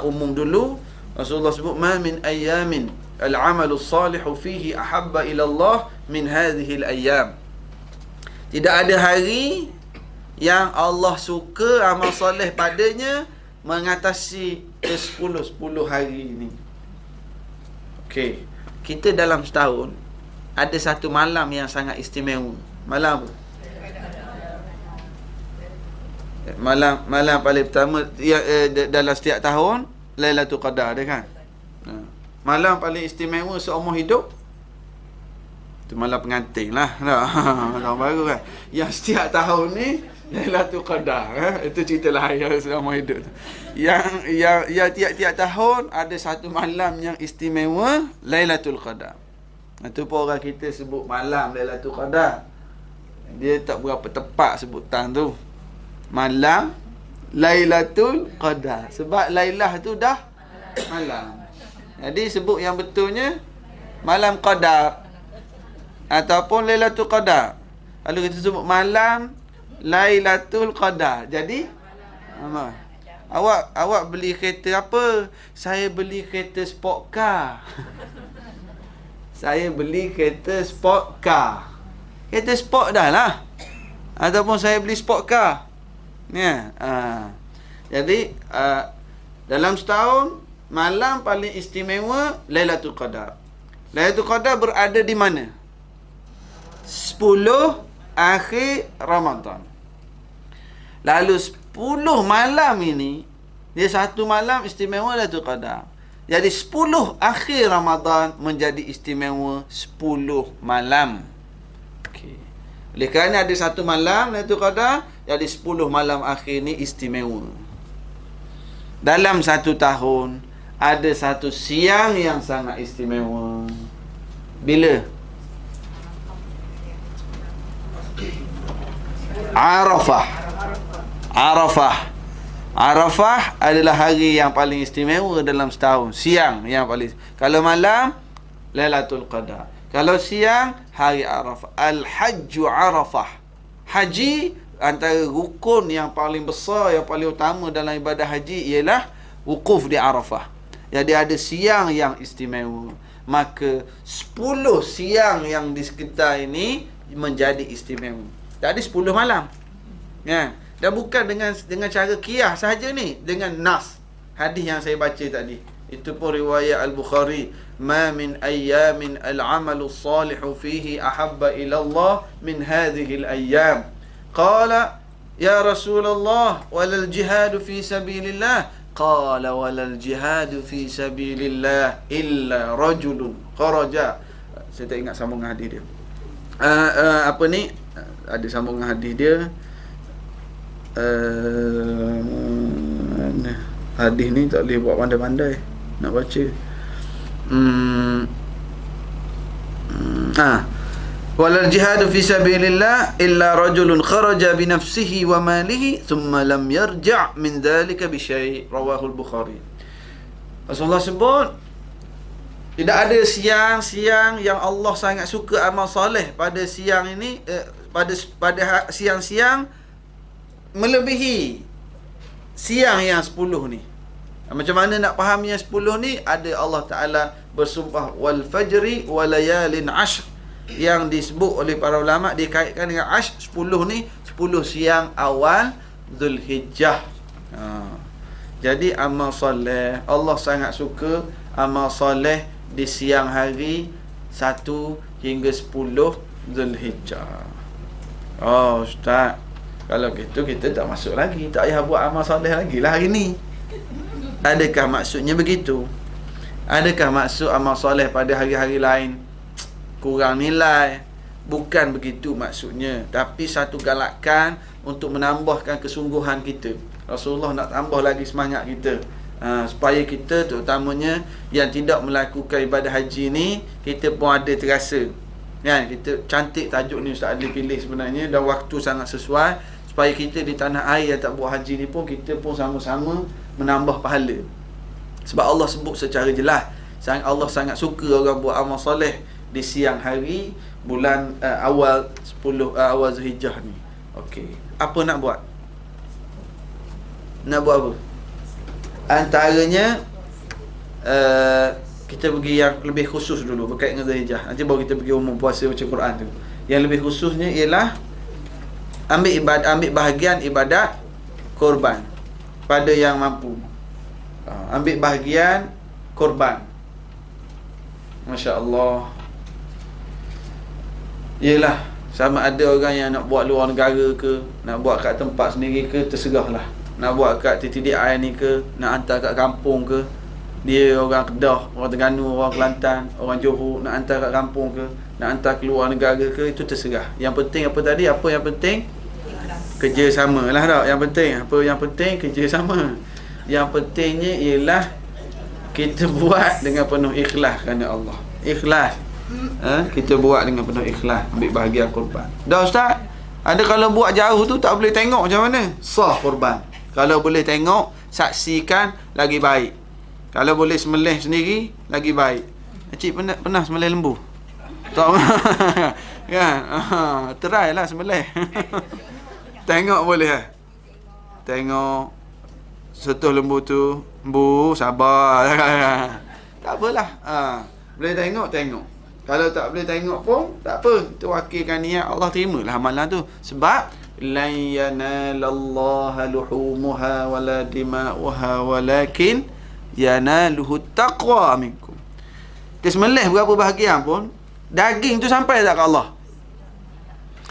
umum dulu. Rasulullah sebut, ma min ayyamin al-amalu salihu fihi ahabba ila Allah min hadhihi al-ayyam. Tidak ada hari yang Allah suka amal soleh padanya mengatasi 10 hari ini. Okey, kita dalam setahun ada satu malam yang sangat istimewa. Malam apa? Malam paling pertama dalam setiap tahun, Lailatul Qadar dia kan. Malam paling istimewa seumur hidup tu malam pengantin lah. Tahun baru kan. Yang setiap tahun ni Lailatul Qadar. Itu cerita lain seumur hidup tu. Yang tiap-tiap tahun ada satu malam yang istimewa, Lailatul Qadar. Itu pun orang kita sebut malam Lailatul Qadar. Dia tak berapa tepat sebutan tu. Malam Lailatul Qadar. Sebab Lailah tu dah malam. Jadi sebut yang betulnya malam Qadar ataupun Lailatul Qadar. Lalu kita sebut malam Lailatul Qadar. Jadi awak beli kereta apa? Saya beli kereta sport car. Saya beli kereta sport car. Kereta sport dah lah. Ataupun saya beli sport car. Jadi dalam setahun malam paling istimewa Lailatul Qadar. Lailatul Qadar berada di mana? 10 akhir Ramadan. Lalu 10 malam ini, dia satu malam istimewa Lailatul Qadar. Jadi 10 akhir Ramadan menjadi istimewa 10 malam. Okey. Oleh kerana ada satu malam Lailatul Qadar, jadi 10 malam akhir ni istimewa. Dalam satu tahun ada satu siang yang sangat istimewa. Bila? Arafah adalah hari yang paling istimewa dalam setahun. Siang yang paling. Kalau malam, Lailatul Qadar. Kalau siang, hari Arafah. Al-Hajju Arafah. Haji, antara rukun yang paling besar, yang paling utama dalam ibadah haji ialah wukuf di Arafah. Jadi ada siang yang istimewa. Maka 10 siang yang di sekitar ini menjadi istimewa. Jadi 10 malam. Dan bukan dengan cara qiyas sahaja ni, dengan nas hadis yang saya baca tadi. Itu pun riwayat Al-Bukhari, ma min ayyamin al-amalu salihu fihi ahabba ila Allah min hadhihi al-ayyam. Qala ya Rasulullah walal jihadu fi sabilillah. Qala walal jihadu fi sabilillah illa rajulun kharaja. Saya tak ingat sambungan hadis dia. Ada sambungan hadis dia. Hadis ni tak boleh buat pandai-pandai nak baca. Walal jihadu fi sabilillah illa rajulun kharaja bi nafsihi wa malihi thumma lam yarja' min dhalika bi syai'. Rawahul Bukhari. Rasulullah sebut tidak ada siang-siang yang Allah sangat suka amal soleh pada siang ini, pada siang-siang melebihi siang yang 10 ni. Macam mana nak faham yang 10 ni? Ada Allah Ta'ala bersumpah wal fajri wa layalin ashr, yang disebut oleh para ulama dikaitkan dengan ashr 10 ni 10 siang awal Zulhijjah. Jadi amal soleh, Allah sangat suka amal soleh di siang hari 1 hingga 10 Zulhijjah. Oh Ustaz, kalau gitu kita tak masuk lagi, tak payah buat amal soleh lagi lah hari ni. Adakah maksudnya begitu? Adakah maksud amal soleh pada hari-hari lain kurang nilai? Bukan begitu maksudnya, tapi satu galakan untuk menambahkan kesungguhan kita. Rasulullah nak tambah lagi semangat kita, supaya kita terutamanya yang tidak melakukan ibadah haji ni, kita pun ada terasa kan. Kita cantik tajuk ni Ustaz Adli pilih sebenarnya, dan waktu sangat sesuai supaya kita di tanah air yang tak buat haji ni pun, kita pun sama-sama menambah pahala. Sebab Allah sebut secara jelas, Allah sangat suka orang buat amal soleh di siang hari bulan awal 10 awal Zulhijjah ni. Okey, apa nak buat? Nak buat apa? Antaranya kita pergi yang lebih khusus dulu berkait dengan Zulhijjah. Nanti baru kita pergi umum puasa baca Quran tu. Yang lebih khususnya ialah ambil bahagian ibadat korban pada yang mampu. Ambil bahagian korban. Masya-Allah. Yelah, sama ada orang yang nak buat luar negara ke, nak buat kat tempat sendiri ke, terserahlah. Nak buat kat titik air ni ke, nak hantar kat kampung ke, dia orang Kedah, orang Terengganu, orang Kelantan, orang Johor, nak hantar kat kampung ke, nak hantar ke luar negara ke, itu terserah. Yang penting apa tadi? Apa yang penting? Kerjasama lah tak? Yang penting apa? Yang penting kerjasama. Yang pentingnya ialah kita buat dengan penuh ikhlas kerana Allah. Ikhlas. Kita buat dengan penuh ikhlas, ambil bahagian korban. Dah Ustaz, ada kalau buat jauh tu tak boleh tengok macam mana? Sah korban. Kalau boleh tengok, saksikan lagi baik. Kalau boleh sembelih sendiri lagi baik. Cik pernah sembelih lembu? Tak. Kan? Try lah sembelih. Tengok boleh lah. Tengok sentuh lembu tu, bu sabar. Tak apalah. Boleh tengok. Kalau tak boleh tengok pun tak apa, itu wakilkan niat, Allah terimalah amalan tu. Sebab lan yanalallaha luhumuha wala dima'uha walakin yanaluhu taqwa minkum. Dia sembelih berapa bahagian pun, daging tu sampai tak ke Allah?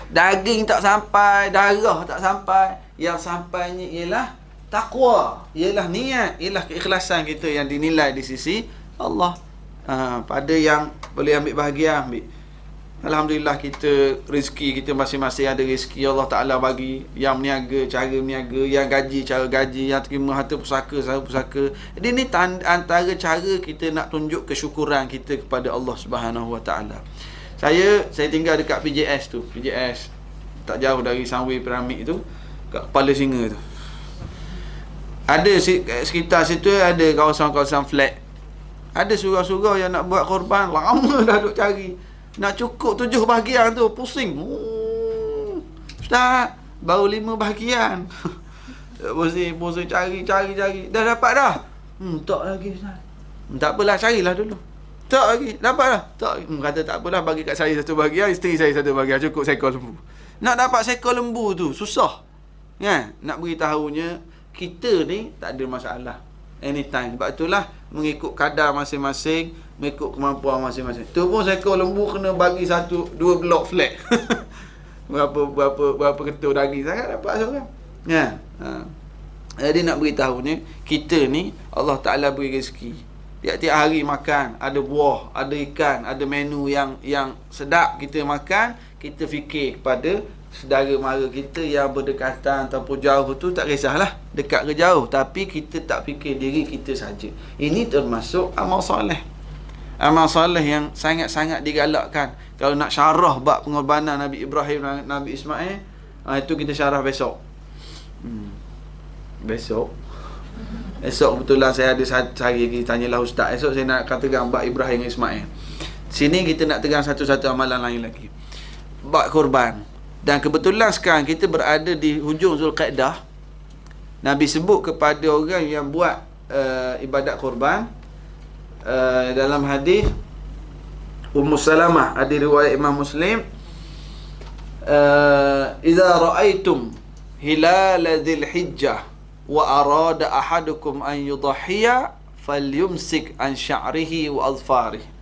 Daging tak sampai, darah tak sampai. Yang sampainya ialah taqwa, ialah niat, ialah keikhlasan kita yang dinilai di sisi Allah. Pada yang boleh ambil bahagian, ambil. Alhamdulillah, kita rezeki kita masing-masing ada rezeki Allah Ta'ala bagi. Yang meniaga, cara meniaga. Yang gaji, cara gaji. Yang terima harta pusaka, cara pusaka. Jadi ni antara cara kita nak tunjuk kesyukuran kita kepada Allah Subhanahu Wa Ta'ala. Saya tinggal dekat PJS tu. PJS tak jauh dari Sunway Pyramid tu, kat Kepala Singa tu. Ada sekitar situ ada kawasan-kawasan flat. Ada surau-surau yang nak buat korban, lama dah duk cari. Nak cukup 7 bahagian tu, pusing. Ustaz, baru 5 bahagian. Pusing cari. Dah dapat dah? Tak lagi Ustaz. Tak apalah, carilah dulu. Tak lagi, dapat dah? Tak lagi. Kata tak apalah, bagi kat saya 1 bahagian, isteri saya 1 bahagian, cukup seekor lembu. Nak dapat seekor lembu tu susah. Kan? Nak beritahunya kita ni tak ada masalah. Anytime. Sebab itulah mengikut kadar masing-masing, mengikut kemampuan masing-masing. Tu pun seekor lembu kena bagi 1-2 blok flat. berapa ketul daging sangat dapat seorang. Ya. Jadi nak beritahunya kita ni Allah Ta'ala beri rezeki. Tiap-tiap hari makan, ada buah, ada ikan, ada menu yang sedap kita makan, kita fikir kepada saudara mara kita yang berdekatan ataupun jauh tu, tak kisahlah dekat ke jauh, tapi kita tak fikir diri kita saja. Ini termasuk amal soleh. Amal soleh yang sangat-sangat digalakkan. Kalau nak syarah bab pengorbanan Nabi Ibrahim dan Nabi Ismail, itu kita syarah besok. Esok kebetulan saya ada sehari lagi, tanyalah ustaz. Esok saya nak katakan bab Ibrahim dan Ismail. Sini kita nak tegang satu-satu amalan lain lagi, bab korban. Dan kebetulan sekarang kita berada di hujung Zulqa'dah. Nabi sebut kepada orang yang buat ibadat korban. Dalam hadis Ummu Salamah, ada riwayat Imam Muslim, idza ra'aitum hilal dzil hijjah wa arada ahadukum an yudhhiya falyumsik an sya'rihi wa azfarihi.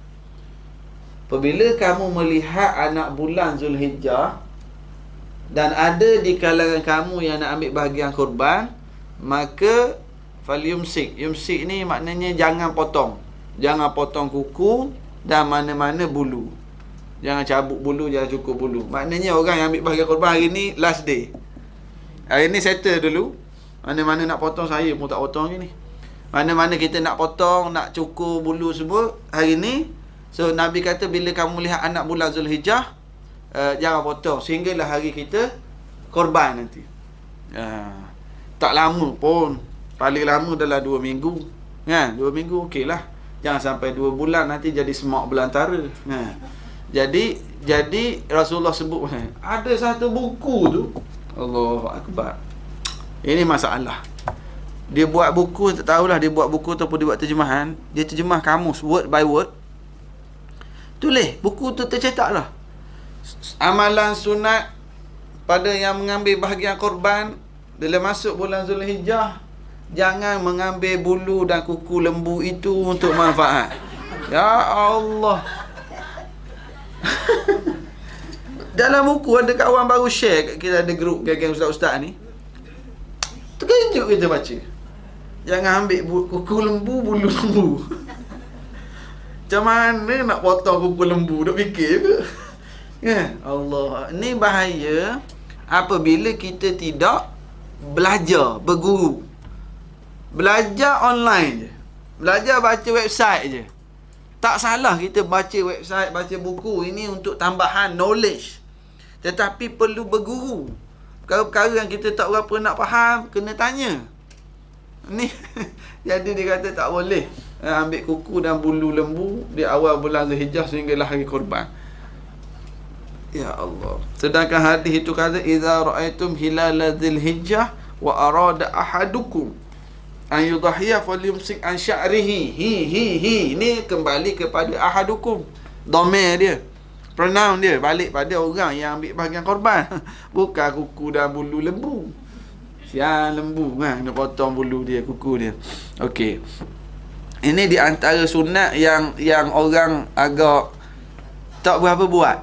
Apabila kamu melihat anak bulan Zulhijjah dan ada di kalangan kamu yang nak ambil bahagian korban, maka falyumsik. Yumsik ni maknanya jangan potong. Jangan potong kuku dan mana-mana bulu. Jangan cabut bulu, jangan cukur bulu. Maknanya orang yang ambil bahagian korban hari ni last day. Hari ni settle dulu. Mana-mana nak potong, saya pun tak potong hari ni. Mana-mana kita nak potong, nak cukur bulu semua hari ni. So Nabi kata bila kamu lihat anak bulan Zulhijjah, jangan potong sehinggalah hari kita korban nanti. Tak lama pun, paling lama dalam 2 minggu kan. 2 minggu okey lah. Jangan sampai 2 bulan, nanti jadi semak belantara. Jadi Rasulullah sebut ada satu buku tu, Allahu Akbar, ini masalah. Dia buat buku, tak tahulah dia buat buku ataupun dia buat terjemahan. Dia terjemah kamus word by word. Tulis buku tu, tercetak lah amalan sunat pada yang mengambil bahagian korban bila masuk bulan Zulhijjah. Jangan mengambil bulu dan kuku lembu itu untuk manfaat. Ya Allah. Dalam buku ada kawan baru share, kita ada grup geng-geng ustaz-ustaz ni. Terkejut kita baca. Jangan ambil kuku lembu, bulu lembu. Macam mana nak potong kuku lembu? Duk fikir ke? Ya Allah, ni bahaya apabila kita tidak belajar, berguru. Belajar online je. Belajar baca website je. Tak salah kita baca website, baca buku. Ini untuk tambahan knowledge. Tetapi perlu berguru. Perkara-perkara yang kita tak berapa nak faham, kena tanya. Ni jadi dia kata tak boleh ambil kuku dan bulu lembu di awal bulan Zulhijjah sehinggalah hari korban. Ya Allah. Sedangkan hadis itu kata idza ra'aitum hilal dzilhijjah wa arada ahadukum an yudhhiya falyumsik an sya'rihi. Hi. Ni kembali kepada ahadukum. Dhamir dia. Pronoun dia balik pada orang yang ambil bahagian korban. Bukan kuku dan bulu lembu. Siang lembu kan, nak potong bulu dia, kuku dia. Okey. Ini di antara sunat yang orang agak tak berapa buat.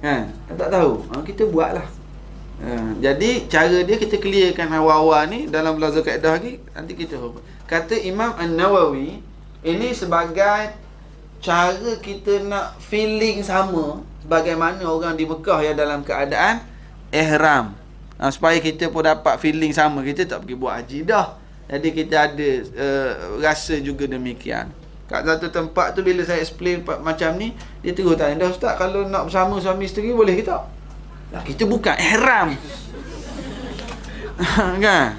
Kan? Tak tahu. Kita buatlah. Jadi cara dia kita clearkan awal-awal ni dalam belajar kaedah lagi, nanti kita kata Imam An-Nawawi, ini sebagai cara kita nak feeling sama bagaimana orang di Mekah yang dalam keadaan ihram. Supaya kita pun dapat feeling sama. Kita tak pergi buat haji dah. Jadi kita ada rasa juga demikian. Kat satu tempat tu bila saya explain macam ni, dia terus tanya, dah ustaz, kalau nak bersama suami isteri boleh ke tak? Kita bukan ihram. Kan?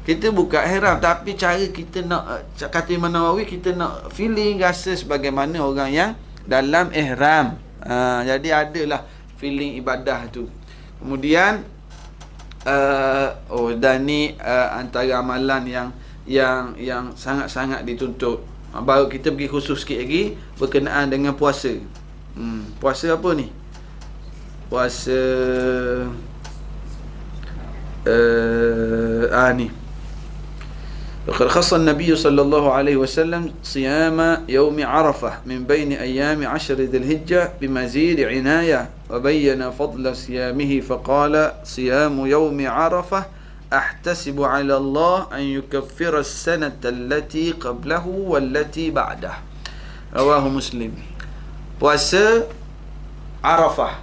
Kita bukan ihram, tapi cara kita nak, kata Imam Nawawi, kita nak feeling, rasa sebagaimana orang yang dalam ihram. Jadi adalah feeling ibadah tu. Kemudian dan ni antara amalan yang sangat-sangat dituntut. Baru kita pergi khusus sikit lagi berkenaan dengan puasa. Puasa apa ni? Puasa ni. Laqad khassa an-nabiy sallallahu alaihi wasallam siyama yawm Arafah min bain ayyam 10 Dzulhijjah bimazid inayah wa bayyana fadla siyamihi faqala siyamu yawm Arafah ahtasibu 'ala Allah an yukaffira as-sanata allati qablahu wallati ba'dah. Rawahu Muslim. Puasa Arafah.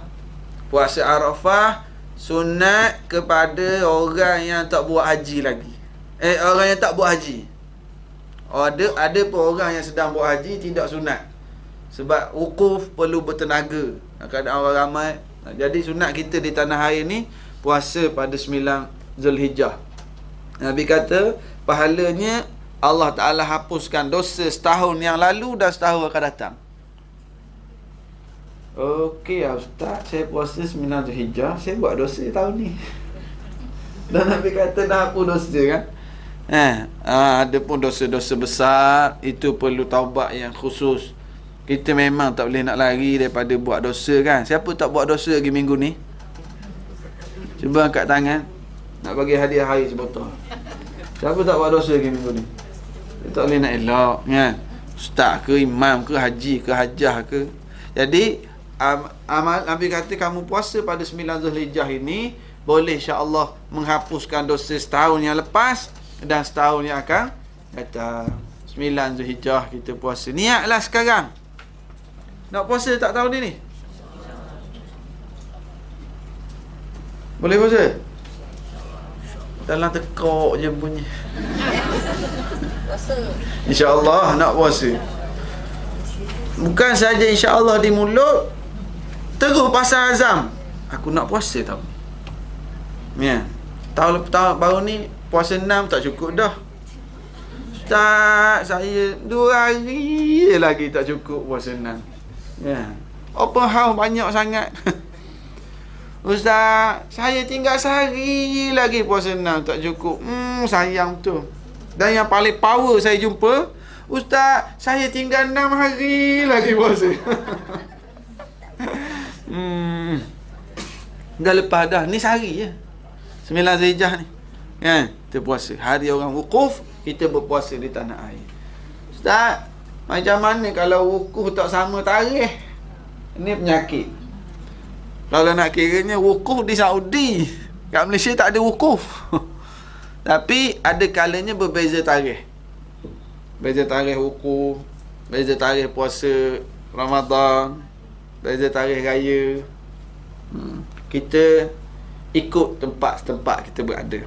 Puasa Arafah sunat kepada orang yang tak buat haji lagi. Orang yang tak buat haji. Ada pun orang yang sedang buat haji tidak sunat. Sebab wukuf perlu bertenaga. Kadang orang ramai. Jadi sunat kita di tanah air ni puasa pada 9 Zulhijjah. Nabi kata pahalanya Allah Ta'ala hapuskan dosa setahun yang lalu dan setahun akan datang. Okey ustaz, saya puasa 9 Zulhijjah, saya buat dosa tahun ni. Dan Nabi kata dah hapus dosa kan. Ada pun dosa-dosa besar, itu perlu taubat yang khusus. Kita memang tak boleh nak lari daripada buat dosa kan. Siapa tak buat dosa lagi minggu ni? Cuba angkat tangan. Nak bagi hadiah hari sebotol. Siapa tak buat dosa lagi minggu ni? Dia tak boleh nak elak kan. Ustaz ke, imam ke, haji ke, hajah ke. Jadi amal Nabi kata kamu puasa pada 9 Zulhijjah ini boleh insya-Allah menghapuskan dosa setahun yang lepas dan setahun yang akan datang. 9 Zulhijjah kita puasa. Niatlah sekarang. Nak puasa tak tahun ni? Boleh puasa? Dalam tekok je bunyi. Puasa. InsyaAllah nak puasa. Bukan saja insyaAllah di mulut, terus pasal azam. Aku nak puasa tau. Ya. Tahun baru ni puasa 6 tak cukup dah. Ustaz, saya 2 hari lagi tak cukup puasa 6. Ya. Open house banyak sangat. Ustaz, saya tinggal sehari lagi puasa 6 tak cukup. Sayang tu. Dan yang paling power saya jumpa, Ustaz, saya tinggal 6 hari lagi puasa. Dah lepas dah. Ni sehari je. 9 Zulhijjah ni. Kan? Kita puasa. Hari orang wukuf, kita berpuasa di tanah air. Ustaz, macam mana kalau wukuf tak sama tarikh? Ini penyakit. Kalau nak kiranya wukuf di Saudi, kat Malaysia tak ada wukuf. Tapi ada kalanya berbeza tarikh. Beza tarikh wukuf, beza tarikh puasa Ramadan, beza tarikh raya. Kita ikut tempat-tempat kita berada.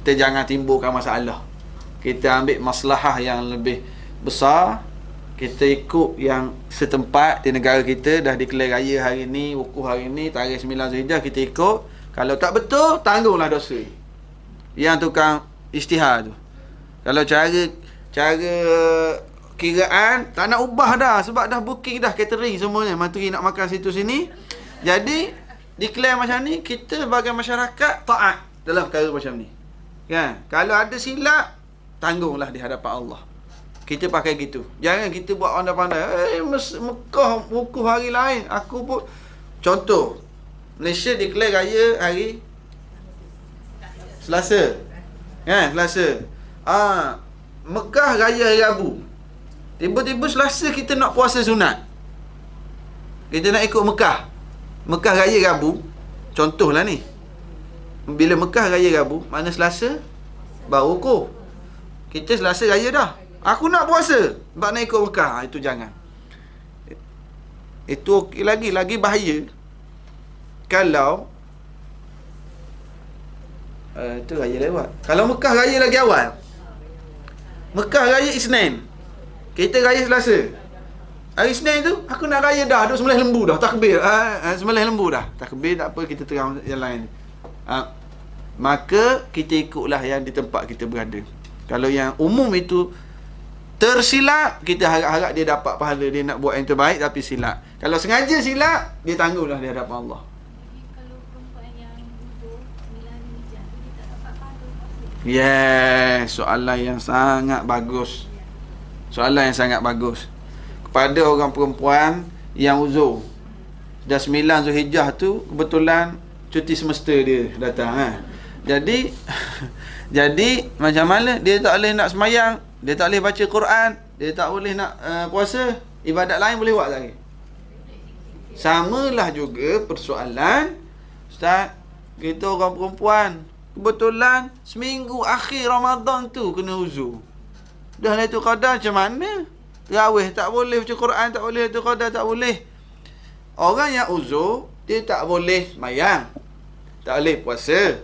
Kita jangan timbulkan masalah. Kita ambil maslahah yang lebih besar. Kita ikut yang setempat di negara kita dah declare raya hari ni, wukuf hari ni, tarikh 9 Zulhijjah kita ikut. Kalau tak betul, tanggunglah dosa. Yang tukang isytihar tu. Kalau cara kiraan tak nak ubah dah sebab dah booking dah catering semuanya, menteri nak makan situ sini. Jadi declare macam ni, kita sebagai masyarakat taat dalam perkara macam ni. Kan? Kalau ada silap, tanggunglah di hadapan Allah. Kita pakai gitu. Jangan kita buat pandai-pandai. Mekah wukuf hari lain. Aku pun contoh, Malaysia declare raya hari Selasa. Kan? Selasa. Mekah raya hari Rabu. Tiba-tiba Selasa kita nak puasa sunat. Kita nak ikut Mekah. Mekah raya Rabu. Contohlah ni. Bila Mekah raya Rabu, mana Selasa baru wukuf. Kita Selasa raya dah. Aku nak puasa sebab nak ikut Mekah. Itu jangan. Itu okey lagi bahaya. Kalau itu raya lewat. Kalau Mekah raya lagi awal. Mekah raya Isnin, kita raya Selasa. Hari Isnin tu aku nak raya dah, duk sembelih lembu dah, takbir. Sembelih lembu dah. Takbir tak apa, kita terang yang lain. Maka kita ikutlah yang di tempat kita berada. Kalau yang umum itu tersilap, kita harap-harap dia dapat pahala, dia nak buat yang terbaik tapi silap. Kalau sengaja silap, dia tanggunglah di hadapan Allah. Kalau perempuan yang duduk 9 Zulhijjah tu dia tak dapat pahala. Yes, soalan yang sangat bagus. Soalan yang sangat bagus. Kepada orang perempuan yang uzur, dah 9 Zulhijjah tu kebetulan cuti semester dia datang. Jadi jadi macam mana dia tak boleh nak semayang, dia tak boleh baca Quran, dia tak boleh nak puasa, ibadat lain boleh buat tak lagi? Samalah juga persoalan, Ustaz, kita orang perempuan kebetulan seminggu akhir Ramadan tu kena uzur. Dah Lailatul Qadar macam mana? Tarawih tak boleh, baca Quran tak boleh, Lailatul Qadar tak boleh. Orang yang uzur, dia tak boleh semayang, tak boleh puasa,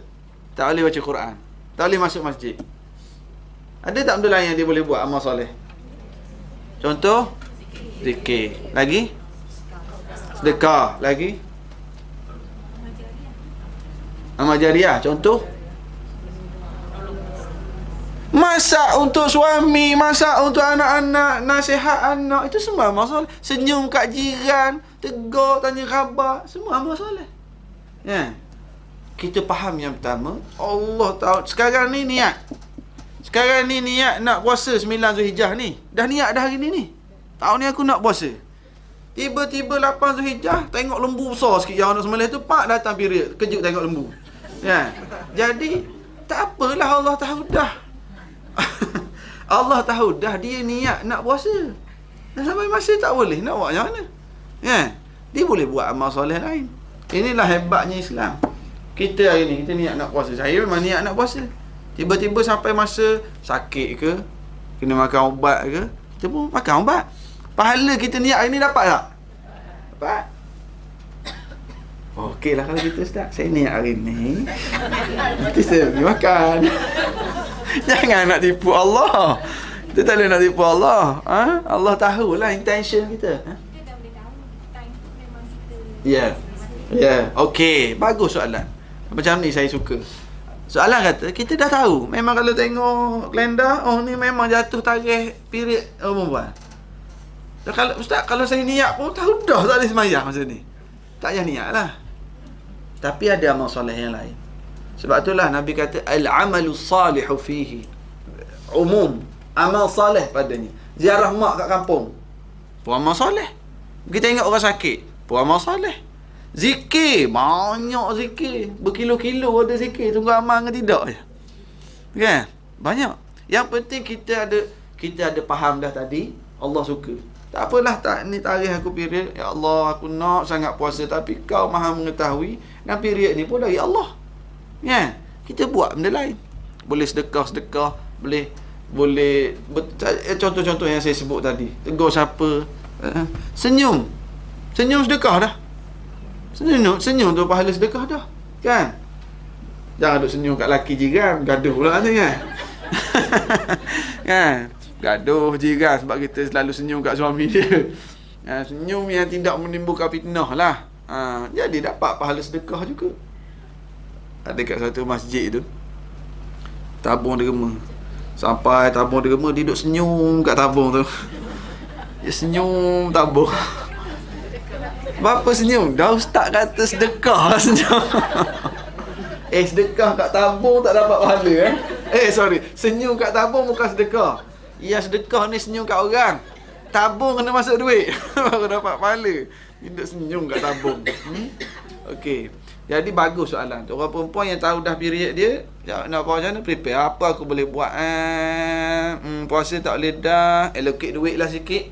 tak boleh baca Quran, tak boleh masuk masjid. Ada tak benda lain yang dia boleh buat amal soleh? Contoh, zikir. Lagi? Sedekah. Lagi? Amal jariah. Contoh, masak untuk suami, masak untuk anak-anak, nasihat anak, itu semua amal soleh. Senyum kat jiran, tegur, tanya khabar, semua amal soleh. Ya. Kita faham yang pertama, Allah tahu. Sekarang ni niat. sekarang ni niat nak puasa 9 Zulhijjah ni. Dah niat dah hari ni. Tahun ni aku nak puasa. Tiba-tiba 8 Zulhijjah, tengok lembu besar sikit yang nak sembelih tu, pak datang period. Kejut tengok lembu. Ya. Jadi, tak apalah, Allah tahu dah. Allah tahu dah dia niat nak puasa. Dan sampai masa tak boleh, nak buat macam mana? Ya. Dia boleh buat amal soleh lain. Inilah hebatnya Islam. Kita hari ni, kita niat nak puasa. Saya memang niat nak puasa. Tiba-tiba sampai masa sakit ke, kena makan ubat ke, kita pun makan ubat. Pahala kita niat hari ni dapat tak? Dapat. Oh, okey lah kalau kita start. Saya niat hari ni, nanti saya pergi makan. Jangan nak tipu Allah. Kita tak boleh nak tipu Allah. Allah tahulah intention kita. Kita dah boleh tahu time tu memang kita. Ya. Okey, bagus soalan. Macam ni saya suka. Soalan kata, kita dah tahu. Memang kalau tengok kalender, oh ni memang jatuh tarikh period perempuan. Kalau ustaz, kalau saya niat pun tahu dah tak boleh sembahyang masa ni. Tak payah niat lah. Tapi ada amal soleh yang lain. Sebab itulah Nabi kata al-amalu salihu fihi umum, amal soleh padanya. Ziarah mak kat kampung, pun amal soleh. Kita tengok orang sakit, pun amal soleh. Zikir, banyak zikir, berkilo-kilo ada zikir, tunggu amal ke tidak je. Kan? Banyak. Yang penting kita ada faham dah tadi, Allah suka. Tak apalah, tak ni tarikh aku period, ya Allah aku nak sangat puasa, tapi kau Maha mengetahui dan period ni pun dari Allah. Kan? Kita buat benda lain. Boleh sedekah, boleh contoh-contoh yang saya sebut tadi. Tegur siapa, senyum sedekah dah. Senyum tu pahala sedekah dah. Kan? Jangan duk senyum kat laki jiran, gaduh pula tu kan. Kan? Gaduh jiran sebab kita selalu senyum kat suami dia. Senyum yang tidak menimbulkan fitnah lah. Jadi dapat pahala sedekah juga. Ada kat satu masjid tu, tabung derma. Sampai tabung derma, dia duduk senyum kat tabung tu. Dia senyum tabung. Berapa senyum? Dah ustaz kata sedekah senyum. Sedekah kat tabung tak dapat pahala sorry, senyum kat tabung bukan sedekah. Ya, sedekah ni senyum kat orang. Tabung kena masuk duit baru dapat pahala. Duduk senyum kat tabung. Okey. Jadi bagus soalan tu. Orang perempuan yang tahu dah period dia, nak buat macam mana? Prepare. Apa aku boleh buat? Puasa tak boleh dah. Allocate duit lah sikit.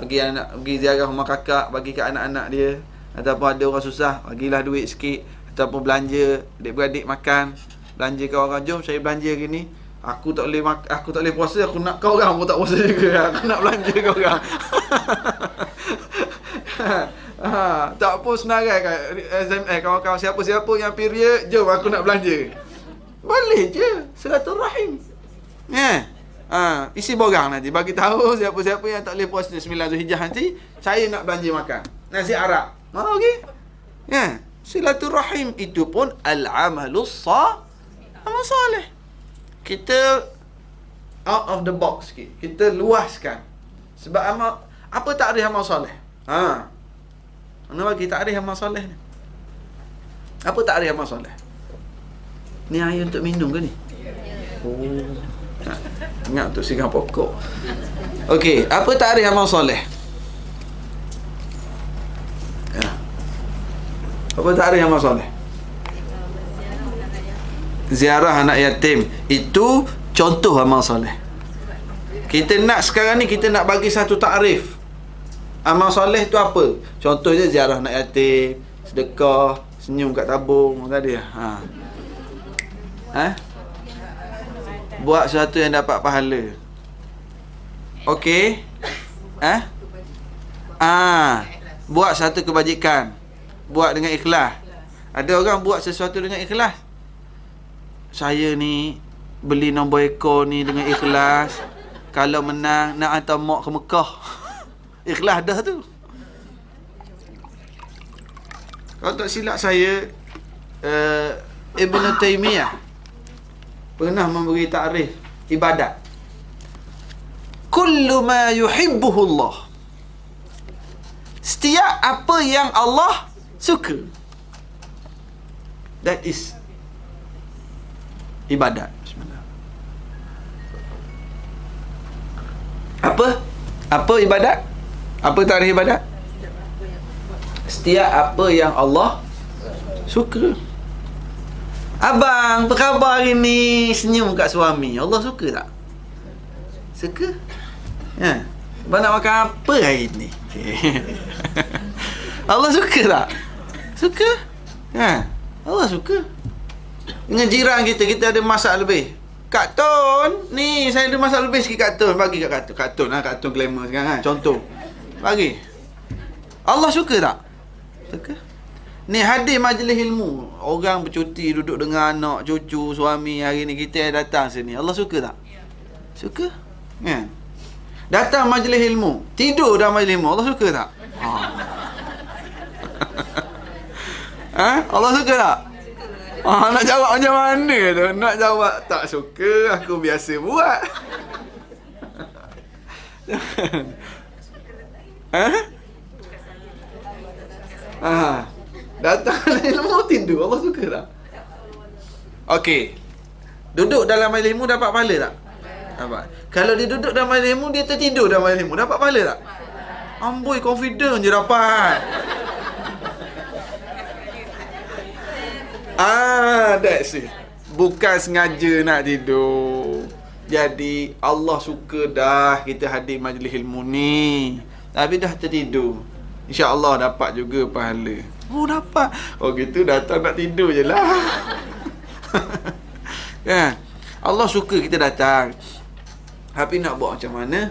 Pergi ziarah rumah kakak, bagi kat anak-anak dia. Ataupun ada orang susah, bagilah duit sikit. Ataupun belanja, adik-beradik makan. Belanja kau orang, jom saya belanja hari ni. Aku tak boleh puasa, aku nak kau orang pun tak puasa juga. Aku nak belanja kau orang. Tak pun senarai kat SMS kawan-kawan siapa-siapa yang period, jom aku nak belanja. Boleh je, silaturahim. Isi borang nanti bagi tahu siapa-siapa yang tak boleh puasa 9 Zulhijjah nanti, saya nak belanja makan. Nasi Arab. Okey. Silaturahim itu pun al-amalus amal soleh. Kita out of the box sikit. Kita luaskan. Sebab apa takrif amal soleh? Mana bagi takrif amal soleh ni? Apa takrif amal soleh? Ni air untuk minum ke ni? Oh. Ingat untuk sigang pokok. Okey, apa takrif amal soleh? Apa takrif amal soleh? Ziarah anak yatim. Itu contoh amal soleh. Kita nak sekarang ni, kita nak bagi satu takrif. Amal soleh tu apa? Contohnya ziarah anak yatim, sedekah, senyum kat tabung tadi. Buat sesuatu yang dapat pahala. Okey. Buat satu kebajikan. Buat dengan ikhlas. Ada orang buat sesuatu dengan ikhlas. Saya ni beli nombor ekor ni dengan ikhlas. Kalau menang nak hantar mak ke Mekah. Ikhlas dah tu. Kalau tak silap saya, Ibn Taymiyah pernah memberi takrif ibadat. Kullu ma yuhibbuhu Allah. Setiap apa yang Allah suka, that is ibadat. Bismillah. Apa? Apa ibadat? Apa tarikh ibadat? Setiap apa yang Allah suka. Abang, apa khabar hari ni? Senyum kat suami. Allah suka tak? Suka? Ya. Abang nak makan apa hari ni? Allah suka tak? Suka? Ya. Allah suka. Dengan jiran kita ada masak lebih. Kak Ton, ni saya ada masak lebih sikit Kak Ton. Bagi kat Kak Ton. Kak Ton lah, Kak Ton glamour sekarang kan. Contoh. Bagi. Allah suka tak? Suka. Ni hadir majlis ilmu. Orang bercuti duduk dengan anak, cucu, suami. Hari ni kita datang sini. Allah suka tak? Suka. Ya. Datang majlis ilmu. Tidur dalam majlis ilmu. Allah suka tak? Ha? Allah suka tak? Nak jawab macam mana tu? Nak jawab tak suka, aku biasa buat. Datang ilmu tidur, Allah suka tak? Okey. Duduk dalam majlis ilmu dapat pahala tak? Dapat. Kalau dia duduk dalam majlis ilmu, dia tertidur dalam majlis ilmu, dapat pahala tak? Amboi, confident je dapat. That's it. Bukan sengaja nak tidur. Jadi Allah suka dah kita hadir majlis ilmu ni. Tapi dah tertidur, InsyaAllah dapat juga pahala. Oh, dapat. Oh gitu, datang nak tidur je lah. Kan? Allah suka kita datang. Tapi nak buat macam mana?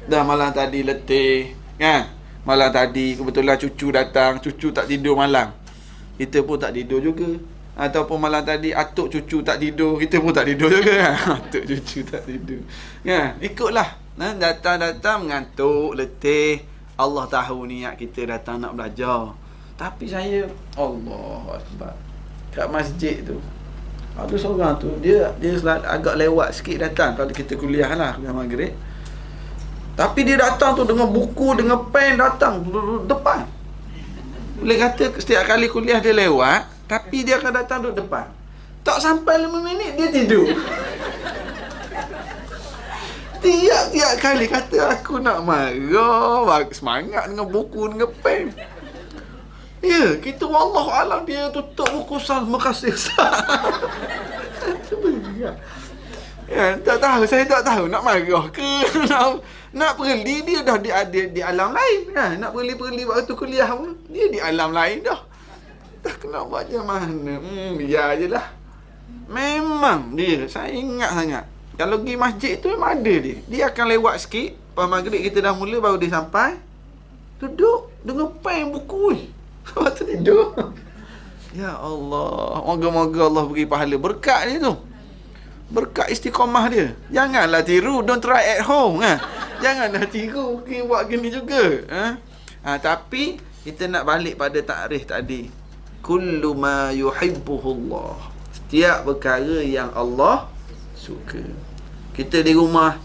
Dah malam tadi letih, kan? Malam tadi kebetulan cucu datang, cucu tak tidur malam, kita pun tak tidur juga. Ataupun malam tadi atuk cucu tak tidur, kita pun tak tidur juga, kan? Atuk cucu tak tidur, kan? Ikutlah. Datang-datang mengantuk, letih. Allah tahu niat kita datang nak belajar. Tapi saya, Allah Akbar, kat masjid tu ada seorang tu, dia agak lewat sikit datang. Kalau kita kuliah lah, kuliah maghrib. Tapi dia datang tu dengan buku, dengan pen, datang depan. Boleh kata setiap kali kuliah dia lewat, tapi dia akan datang duduk depan. Tak sampai 5 minit dia tidur. Tiap-tiap kali kata aku nak marah, semangat dengan buku, dengan pen. Ya, kita wallahualam dia tutup buku sal, makasih Ustaz. Ya, tak tahu, saya tak tahu nak marah ke nak perli. Dia dah di alam lain, kan? Nak perli waktu kuliah pun dia di alam lain dah. Tak kena buat macam mana. Biar je lah. Memang dia, saya ingat sangat, kalau pergi masjid tu memang ada dia. Dia akan lewat sikit, lepas maghrib kita dah mula, baru dia sampai, duduk dengan pen buku. Lepas tu tidur. Ya Allah, moga-moga Allah beri pahala. Berkat dia tu, berkat istiqamah dia. Janganlah tiru, don't try at home, kan? Janganlah tiru, buat gini juga, tapi kita nak balik pada takrif tadi. Kullu ma yuhibbuhullah. Setiap perkara yang Allah suka. Kita di rumah,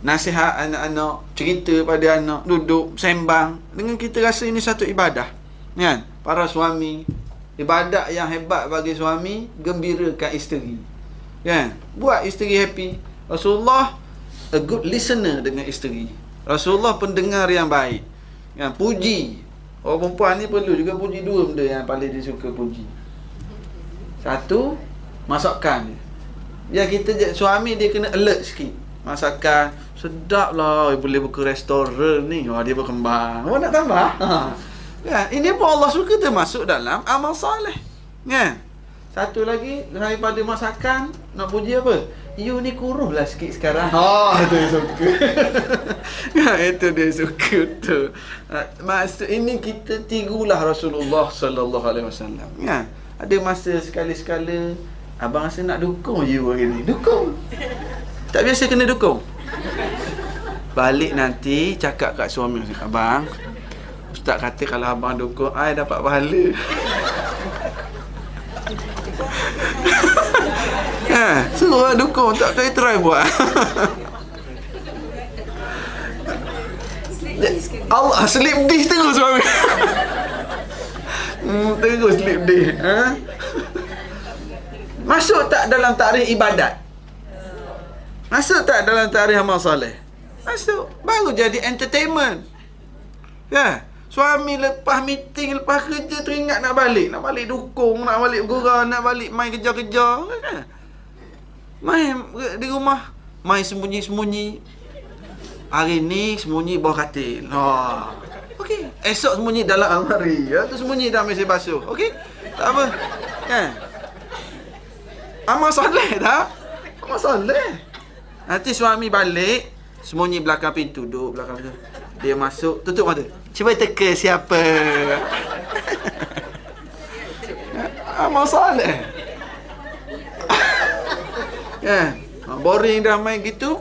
nasihat anak-anak, cerita pada anak, duduk sembang dengan kita rasa ini satu ibadah, kan? Para suami, ibadat yang hebat bagi suami, gembirakan isteri, kan? Buat isteri happy. Rasulullah a good listener dengan isteri. Rasulullah pendengar yang baik, kan? Puji. Orang perempuan ni perlu juga puji. Dua benda yang paling dia suka puji. Satu, masakan dia. Biar kita suami dia kena alert sikit. Masakan sedap lah, boleh buka restoran ni. Wah, dia berkembang. Awak nak tambah? Kan? Ini pun Allah suka, termasuk dalam amal soleh, kan? Satu lagi daripada masakan, nak puji apa? You ni kurus lah sikit sekarang. Itu dia suka. Itu dia suka tu. Maksud ini kita tirulah Rasulullah sallallahu alaihi wasallam, kan? Ada masa sekali-sekala abang rasa nak dukung je hari ni. Dukung. Tak biasa kena dukung. Balik nanti cakap kat suami, abang, Ustaz kata kalau abang dukung, I dapat pahala. Suruh dukung, tak try buat. Allah, slip dish terus suami. Terus slip dish. Masuk tak dalam takrif ibadat? Masuk tak dalam tarikh amal soleh? Masuk. Baru jadi entertainment. Ya. Suami lepas meeting, lepas kerja teringat nak balik dukung, nak balik gurau, nak balik main kejar-kejar kan. Main di rumah, main sembunyi-sembunyi. Hari ni sembunyi bawah katil. Okey. Esok sembunyi dalam almari, ya, tu sembunyi dalam meja basuh. Okey. Tak apa. Kan? Amal soleh tak? Amal soleh. Nanti suami balik, sembunyi belakang pintu, duduk belakang pintu. Dia masuk, tutup mata. Cuba teka siapa. Amal soleh. Kan? Boring dah main gitu,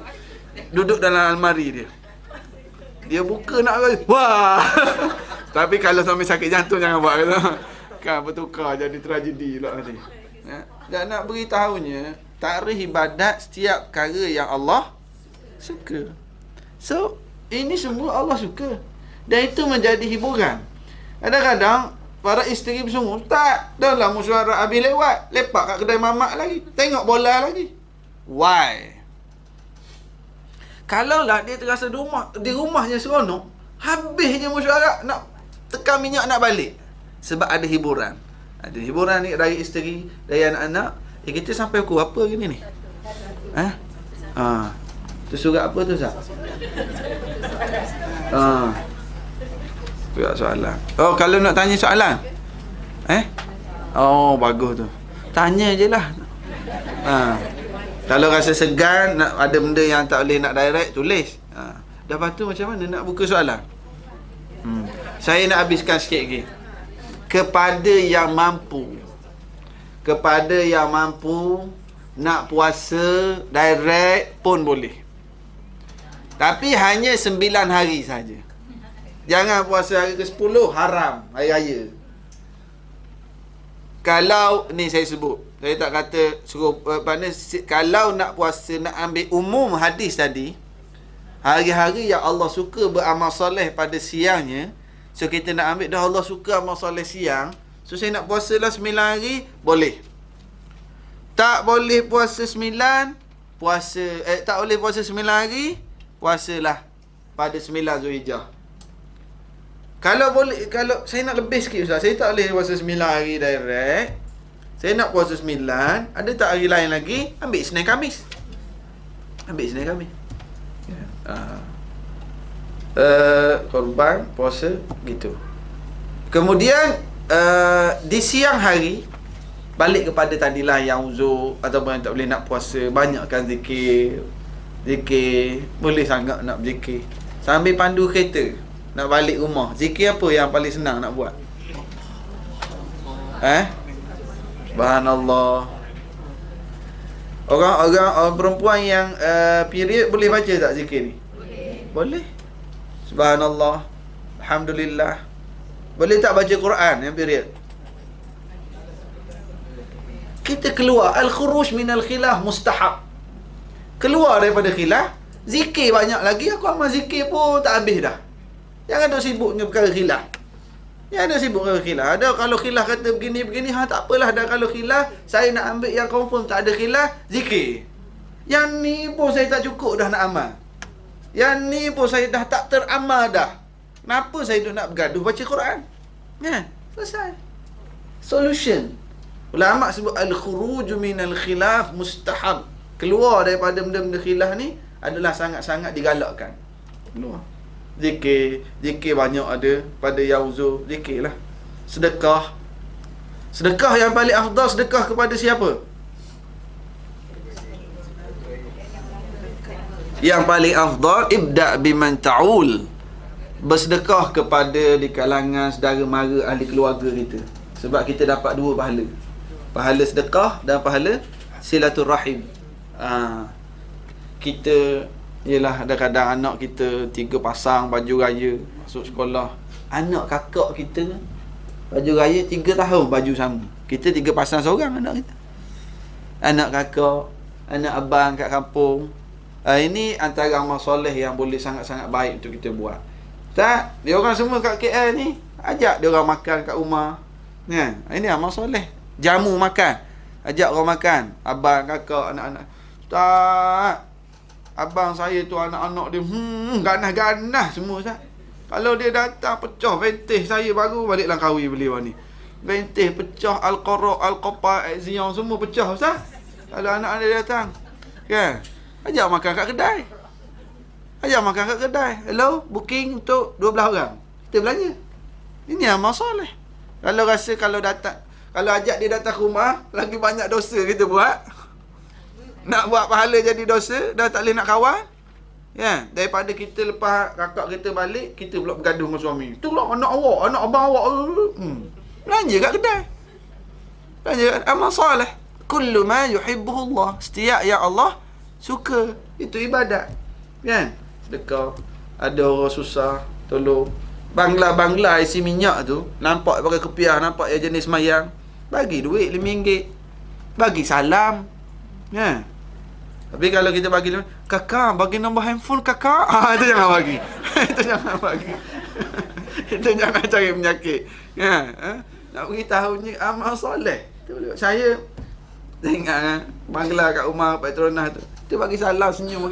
duduk dalam almari dia. Dia buka nak bagi. Wah. Tapi kalau suami sakit jantung jangan buat kata. Kan bertukar jadi tragedi pula nanti. Ya. Dan nak beritahunya, tarikh ibadat setiap perkara yang Allah suka. So, ini semua Allah suka. Dan itu menjadi hiburan. Kadang-kadang para isteri bersungguh, tak, dalam mesyuarat habis lewat, lepak kat kedai mamak lagi, tengok bola lagi. Why? Kalaulah dia terasa di rumahnya seronok, habisnya mesyuarat nak tekan minyak nak balik. Sebab ada hiburan. Ada hiburan ni dari isteri, dari anak-anak. Kita sampai pukul apa gini ni? Tu surat apa tu, Ustaz? Pihak soalan. Oh, kalau nak tanya soalan? Oh, bagus tu. Tanya je lah. Kalau rasa segan, nak ada benda yang tak boleh nak direct, tulis. Lepas tu macam mana nak buka soalan? Saya nak habiskan sikit lagi. Kepada yang mampu nak puasa direct pun boleh. Tapi hanya 9 hari saja. Jangan puasa hari ke-10, haram, hari raya. Kalau ni saya sebut, saya tak kata suruh kalau nak puasa, nak ambil umum hadis tadi, hari-hari yang Allah suka beramal soleh pada siangnya, so kita nak ambil dah Allah suka amal soleh siang, so saya nak puasa lah 9 hari, boleh. Tak boleh puasa 9, tak boleh puasa 9 hari, puasalah pada 9 Zulhijjah. Kalau boleh, kalau saya nak lebih sikit Ustaz, saya tak boleh puasa 9 hari direct. Saya nak puasa 9, ada tak hari lain lagi? Ambil Isnin Khamis. Korban puasa gitu. Kemudian di siang hari balik kepada tadilah yang uzur ataupun yang tak boleh nak puasa, banyakkan zikir. Boleh sangat nak berzikir sambil pandu kereta nak balik rumah. Zikir apa yang paling senang nak buat? Subhanallah. Orang perempuan yang period boleh baca tak zikir ni? Boleh. Subhanallah, alhamdulillah. Boleh tak baca Quran yang period? Kita keluar al-khuruj minal khilaf mustahab. Keluar daripada khilaf, zikir banyak lagi. Aku amal zikir pun tak habis dah. Jangan duk sibuk dengan perkara khilaf. Ada kalau khilaf kata begini, tak apalah dah. Kalau khilaf, saya nak ambil yang confirm tak ada khilaf, zikir. Yang ni pun saya tak cukup dah nak amal. Yang ni pun saya dah tak teramal dah. Kenapa saya duk nak bergaduh baca Quran? Selesai. Solution. Ulama sebut al-khuruj minal khilaf mustahab. Keluar daripada benda-benda khilaf ni adalah sangat-sangat digalakkan. Keluar. Zikir banyak ada pada yang uzur, zikir lah. Sedekah yang paling afdal, sedekah kepada siapa? Yang paling afdal, ibda' biman ta'ul. Bersedekah kepada di kalangan saudara mara ahli keluarga kita. Sebab kita dapat 2 pahala. Pahala sedekah dan pahala silaturrahim. Kita yelah, kadang-kadang anak kita 3 pasang baju raya masuk sekolah. Anak kakak kita baju raya 3 tahun baju sama. Kita 3 pasang seorang anak kita. Anak kakak, anak abang kat kampung. Ini antara amal soleh yang boleh sangat-sangat baik untuk kita buat. Tak, dia orang semua kat KL ni, ajak dia orang makan kat rumah. Kan? Ini amal soleh. Jamu makan, ajak orang makan, abang, kakak, anak-anak. Tak, abang saya tu anak-anak dia ganas-ganas semua Ustaz. Kalau dia datang pecah ventih saya baru balik Langkawi beli ni. Ventih pecah, Al-Qara, Al-Qapa, Zion semua pecah Ustaz. Kalau anak dia datang. Kan? Ajak makan kat kedai. Ajak makan kat kedai. Hello, booking untuk 12 orang. Kita belanja. Ini amal soleh. Kalau rasa kalau ajak dia datang ke rumah, lagi banyak dosa kita buat. Nak buat pahala jadi dosa, dah tak boleh nak kawan. Ya, daripada kita lepas kakak kita balik, kita pula bergaduh dengan suami. Itulah anak awak, anak abang awak. Belanja kat kedai. Belanja kat amal soleh. Kullu ma yuhibbuhu Allah. Setiap yang Allah suka, itu ibadat. Kan? Sedekah. Ada orang susah, tolong. Bangla isi minyak tu, nampak pakai kepiah, nampak yang jenis mayang. Bagi duit RM5. Bagi salam. Ya. Tapi kalau kita bagi, kakak bagi nombor handphone kakak, itu jangan bagi. Itu jangan bagi. Itu jangan cari penyakit. Ya. Nak beritahunya amal soleh. Saya tengok Bangla kat rumah Petronas tu. Dia bagi salam senyum,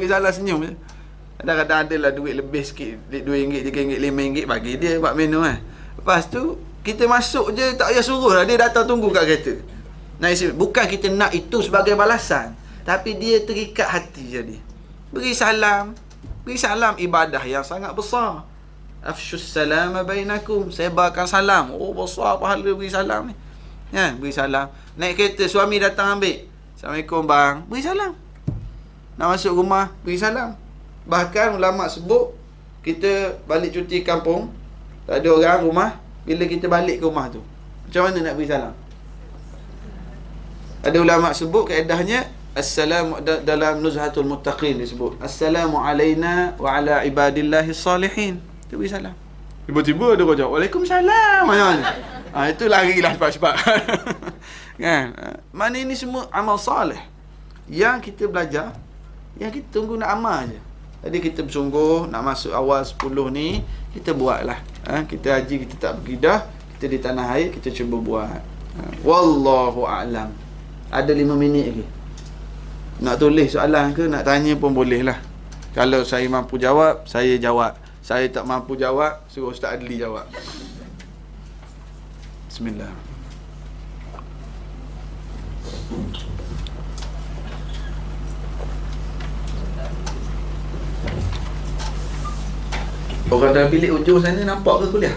Kadang-kadang ada lah duit lebih sikit, RM2, RM3, RM5 bagi dia buat menu kan. Lepas tu kita masuk je, tak payah suruh lah, dia datang tunggu kat kereta. Nah, bukan kita nak itu sebagai balasan, tapi dia terikat hati jadi. Beri salam ibadah yang sangat besar. Afshus salama bainakum, sebarkan salam. Oh, besar pahala beri salam ni. Ya, beri salam. Naik kereta, suami datang ambil. Assalamualaikum bang. Beri salam. Nak masuk rumah, beri salam. Bahkan ulama sebut, kita balik cuti kampung, tak ada orang rumah, bila kita balik ke rumah tu, macam mana nak beri salam? Ada ulama sebut kaedahnya, assalamu dalam Nuzhatul Muttaqin disebut, assalamu alaina wa ala ibadillahi salihin. Kita beri salam. Tiba-tiba ada orang jawab, waalaikumsalam. Mana? Itu lari lah cepat-cepat. Kan? Mana ini semua amal soleh yang kita belajar, yang kita tunggu nak amal je. Jadi kita bersungguh nak masuk awal 10 ni, kita buatlah. Kita haji, kita tak berkidah, kita di tanah air, kita cuba buat. Wallahu a'lam. Ada 5 minit lagi. Nak tulis soalan ke, nak tanya pun boleh lah. Kalau saya mampu jawab, saya jawab. Saya tak mampu jawab, suruh Ustaz Adli jawab. Bismillah. Orang dalam bilik ujung sana nampak ke kuliah?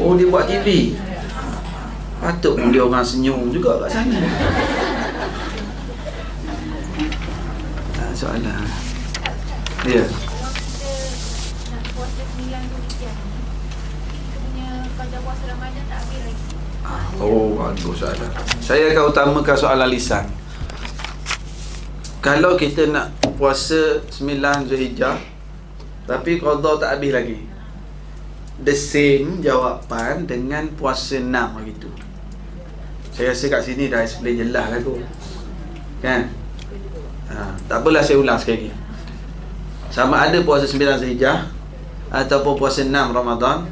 Oh, dia buat TV. Patut pun dia orang senyum juga kat sana. Soalan. Ya. Nak puasa 9 Zulhijjah ni, kita punya qada puasa Ramadan tak habis lagi. Oh, bagus soalan. Saya akan utamakan soalan lisan. Kalau kita nak puasa 9 Zulhijjah tapi qada tak habis lagi, the same jawapan dengan puasa 6 hari tu. Saya rasa kat sini dah explain jelas lah tu. Kan? Tak apalah saya ulang sekali lagi. Sama ada puasa 9 Zulhijjah ataupun puasa 6 Ramadan.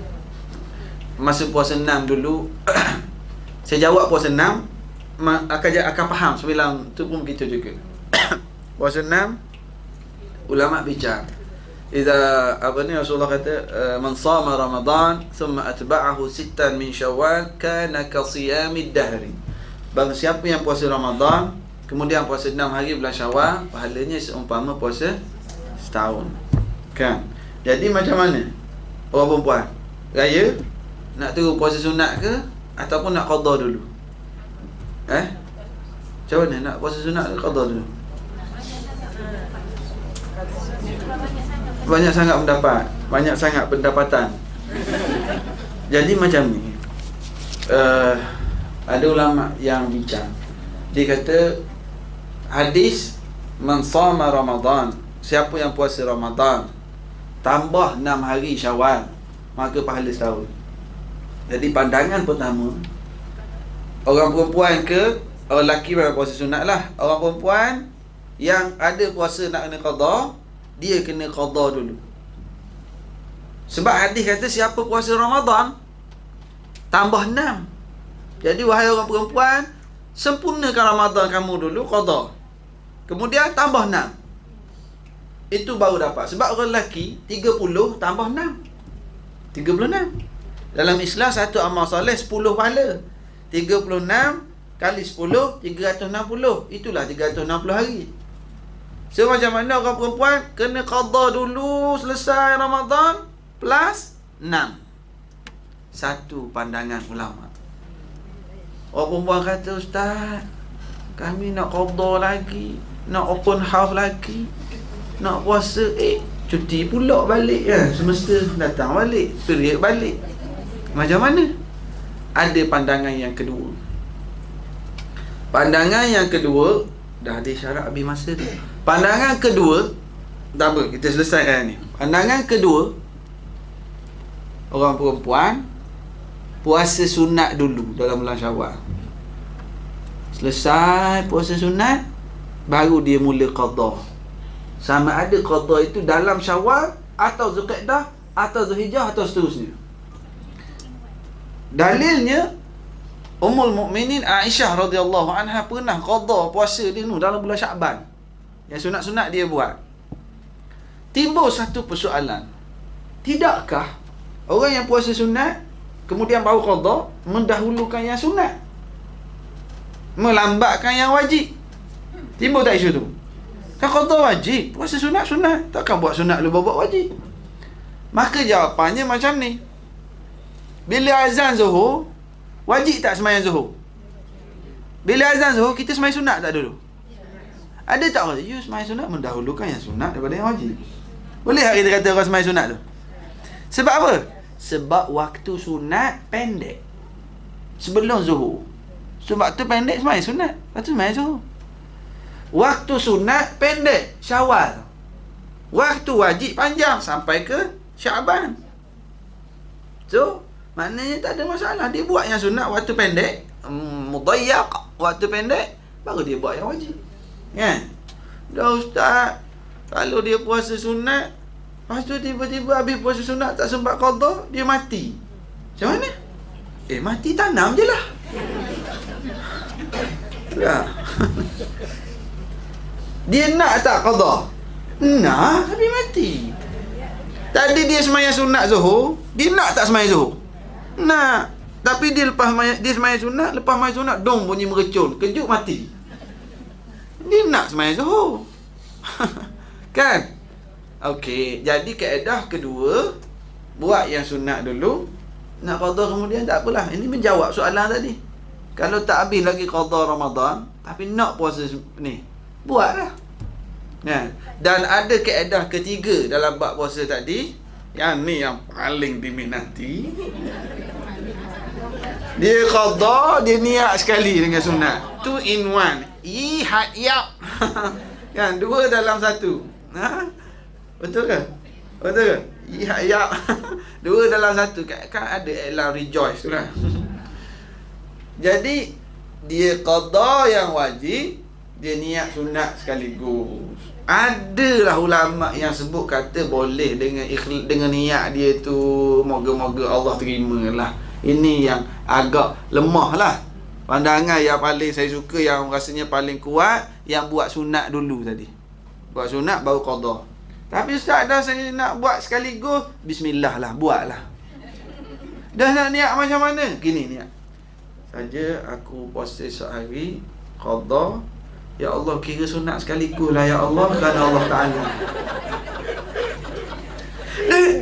Masa puasa 6 dulu saya jawab puasa 6 akan faham 9 tu pun begitu juga. Puasa 6 ulama bicara, Rasulullah kata, man sama Ramadan thumma atba'ahu 6 min Syawal kana ka siyamid dahri. Bang siapa yang puasa Ramadan kemudian puasa 6 hari bulan Syawal, pahalanya seumpama puasa setahun. Kan? Jadi macam mana orang perempuan raya nak terus puasa sunat ke ataupun nak qada dulu? Macam mana nak puasa sunat ke qada dulu? Banyak sangat pendapat, banyak sangat pendapatan. Jadi macam ni, ada ulama yang bincang. Dia kata hadis man sama Ramadan, siapa yang puasa Ramadan tambah 6 hari Syawal, maka pahala setahun. Jadi pandangan pertama, orang perempuan ke orang lelaki memang puasa sunat lah. Orang perempuan yang ada puasa nak kena qada, dia kena qada dulu. Sebab hadis kata siapa puasa Ramadan tambah 6. Jadi wahai orang perempuan, sempurnakan Ramadan kamu dulu, qada. Kemudian tambah 6. Itu baru dapat. Sebab orang lelaki 30 tambah 6, 36. Dalam Islam satu amal soleh 10 pahala. 36 kali 10 360. Itulah 360 hari. So macam mana orang perempuan kena qada dulu selesai Ramadan plus 6. Satu pandangan ulama. Orang perempuan kata, ustaz, kami nak qada lagi, nak open house lagi, nak puasa, cuti pula balik kan, semesta datang balik, period balik. Macam mana? Ada pandangan yang kedua. Pandangan yang kedua, dah ada syarat habis masa tu. Pandangan kedua, tak apa, kita selesaikan ni. Pandangan kedua, orang perempuan puasa sunat dulu dalam bulan Syawal. Selesai puasa sunat, baru dia mula qada. Sama ada qada itu dalam Syawal atau Zulqa'dah atau Zulhijjah atau seterusnya. Dalilnya Ummul Mukminin Aisyah radhiyallahu anha pernah qada puasa dia nu dalam bulan Syaban. Yang sunat-sunat dia buat. Timbul satu persoalan. Tidakkah orang yang puasa sunat kemudian baru qada mendahulukan yang sunat, melambatkan yang wajib? Timbul tak isu tu? Kan qada wajib, puasa sunat, takkan buat sunat lu buat wajib. Maka jawapannya macam ni. Bila azan Zuhur, wajib tak sembahyang Zuhur? Bila azan Zuhur, kita sembahyang sunat tak dulu? Ada tak orang you sembahyang sunat mendahulukan yang sunat daripada yang wajib? Boleh tak kita kata orang sembahyang sunat tu? Sebab apa? Sebab waktu sunat pendek sebelum Zuhur. Sebab tu pendek sembahyang sunat, lepas tu sembahyang Zuhur. Waktu sunat pendek Syawal, waktu wajib panjang sampai ke Syaban. So maknanya tak ada masalah. Dia buat yang sunat waktu pendek, mudayyaq, waktu pendek, baru dia buat yang wajib. Kan? Dah ustaz, kalau dia puasa sunat, lepas tu tiba-tiba habis puasa sunat tak sempat qada, dia mati. Macam mana? Mati tanam je lah. Ya. Dia nak tak qada? Nak, tapi mati. Tadi dia sembahyang sunat Zuhur, dia nak tak sembahyang Zuhur? Nak. Tapi dia sembahyang sunat, lepas sembahyang sunat dong bunyi merecun, kejut mati. Dia nak sembahyang Zuhur. Kan? Okey, jadi kaedah kedua, buat yang sunat dulu, nak qada kemudian tak apalah. Ini menjawab soalan tadi. Kalau tak habis lagi qada Ramadan, tapi nak puasa ni, buatlah. Nah, dan ada kaedah ketiga dalam bab puasa tadi, yang ni yang paling diminati. Dia qada, dia niat sekali dengan sunat. 2 in 1. Yap. Kan, 2 dalam 1. Ha? Betul ke? Betul ke? Yap. 2 dalam 1. Kan ada elam rejoice tu lah. Jadi dia qada yang wajib, dia niat sunat sekaligus. Adalah ulama yang sebut kata boleh dengan niat dia tu, moga-moga Allah terimalah. Ini yang agak lemah lah. Pandangan yang paling saya suka, yang rasanya paling kuat, yang buat sunat dulu tadi. Buat sunat baru qada. Tapi ustaz, dah saya nak buat sekaligus, bismillah lah, buatlah. Dah nak niat macam mana? Gini niat. Saja aku puasa sehari, qada, ya Allah kira sunat sekaligus lah ya Allah, kerana Allah Ta'ala.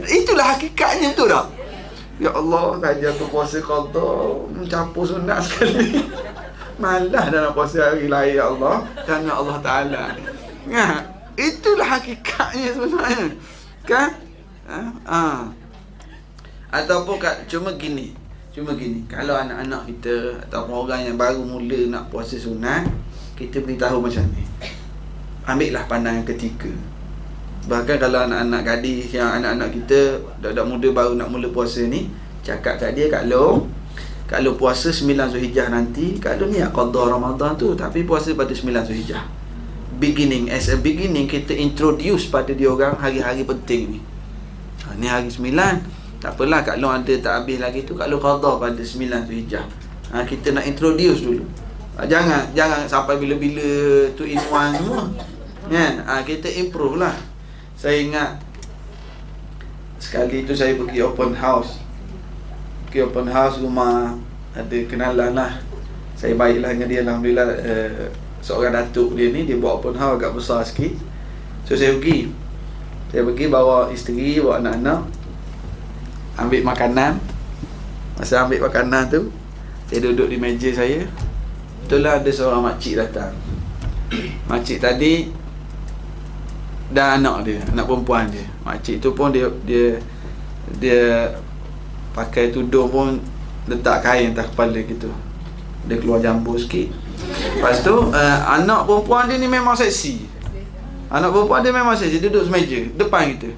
Itulah hakikatnya, betul tak? Ya Allah, saja aku puasa qada, mencampur sunat sekali. Malah dah nak puasa hari lain ya Allah, kerana Allah Ta'ala. Ya, itulah hakikatnya sebenarnya. Kan? Ataupun cuma gini, kalau anak-anak kita ataupun orang yang baru mula nak puasa sunat, kita beritahu macam ni. Ambillah pandangan ketiga. Bahkan kalau anak-anak gadis, yang anak-anak kita budak-budak muda baru nak mula puasa ni, cakap kat dia, kalau puasa 9 Zulhijjah nanti, kalau niat qada Ramadan tu, tapi puasa pada 9 Zulhijjah. As a beginning, kita introduce pada dia orang hari-hari penting ni. Ni hari 9, tak apalah kalau ada tak habis lagi tu, kalau qada pada 9 Zulhijjah. Kita nak introduce dulu. Jangan sampai bila-bila tu in one semua. Kan? Kita improve lah. Saya ingat sekali tu saya pergi open house. Rumah ada kenalan lah. Saya baiklah dengan dia, alhamdulillah. Seorang datuk dia ni, dia buat open house agak besar sikit. So saya pergi bawa isteri, bawa anak-anak, ambil makanan. Masa ambil makanan tu, saya duduk di meja saya. Betul lah, ada seorang makcik datang. Makcik tadi dan anak perempuan dia. Makcik tu pun dia pakai tudung pun letak kain atas kepala gitu. Dia keluar jambu sikit. Lepas tu anak perempuan dia ni memang seksi. Duduk semeja depan kita.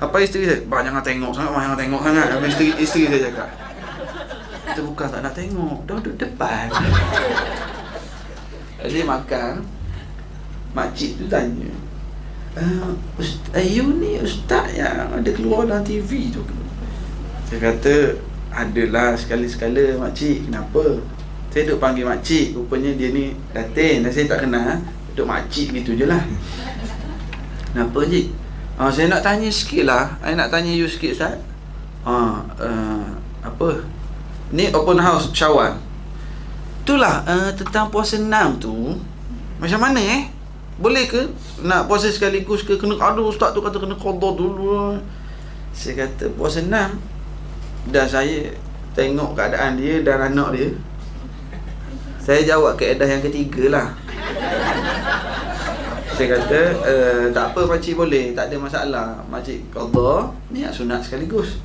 Apa isteri saya, "Bang, jangan tengok sangat." Isteri saya cakap, "Kita bukan tak nak tengok, dah duduk depan." Jadi makan, makcik tu tanya, "You ni ustaz yang ada keluar dalam TV tu?" Saya kata, "Adalah sekali-sekala makcik, kenapa?" Saya duk panggil makcik, rupanya dia ni Datin, dan saya tak kenal. Duk makcik gitu je lah. "Kenapa, Cik?" "Saya nak tanya sikit lah. Saya nak tanya you sikit, Ustaz." Apa? Ni open house Syawal. Itulah tentang puasa 6 tu, macam mana boleh ke nak puasa sekaligus ke kena, aduh ustaz tu kata kena qada dulu. Saya kata puasa 6. Dan saya tengok keadaan dia dan anak dia, saya jawab kaedah yang ketiga lah. Saya kata tak apa makcik, boleh, tak ada masalah. Makcik qada ni sunat sekaligus.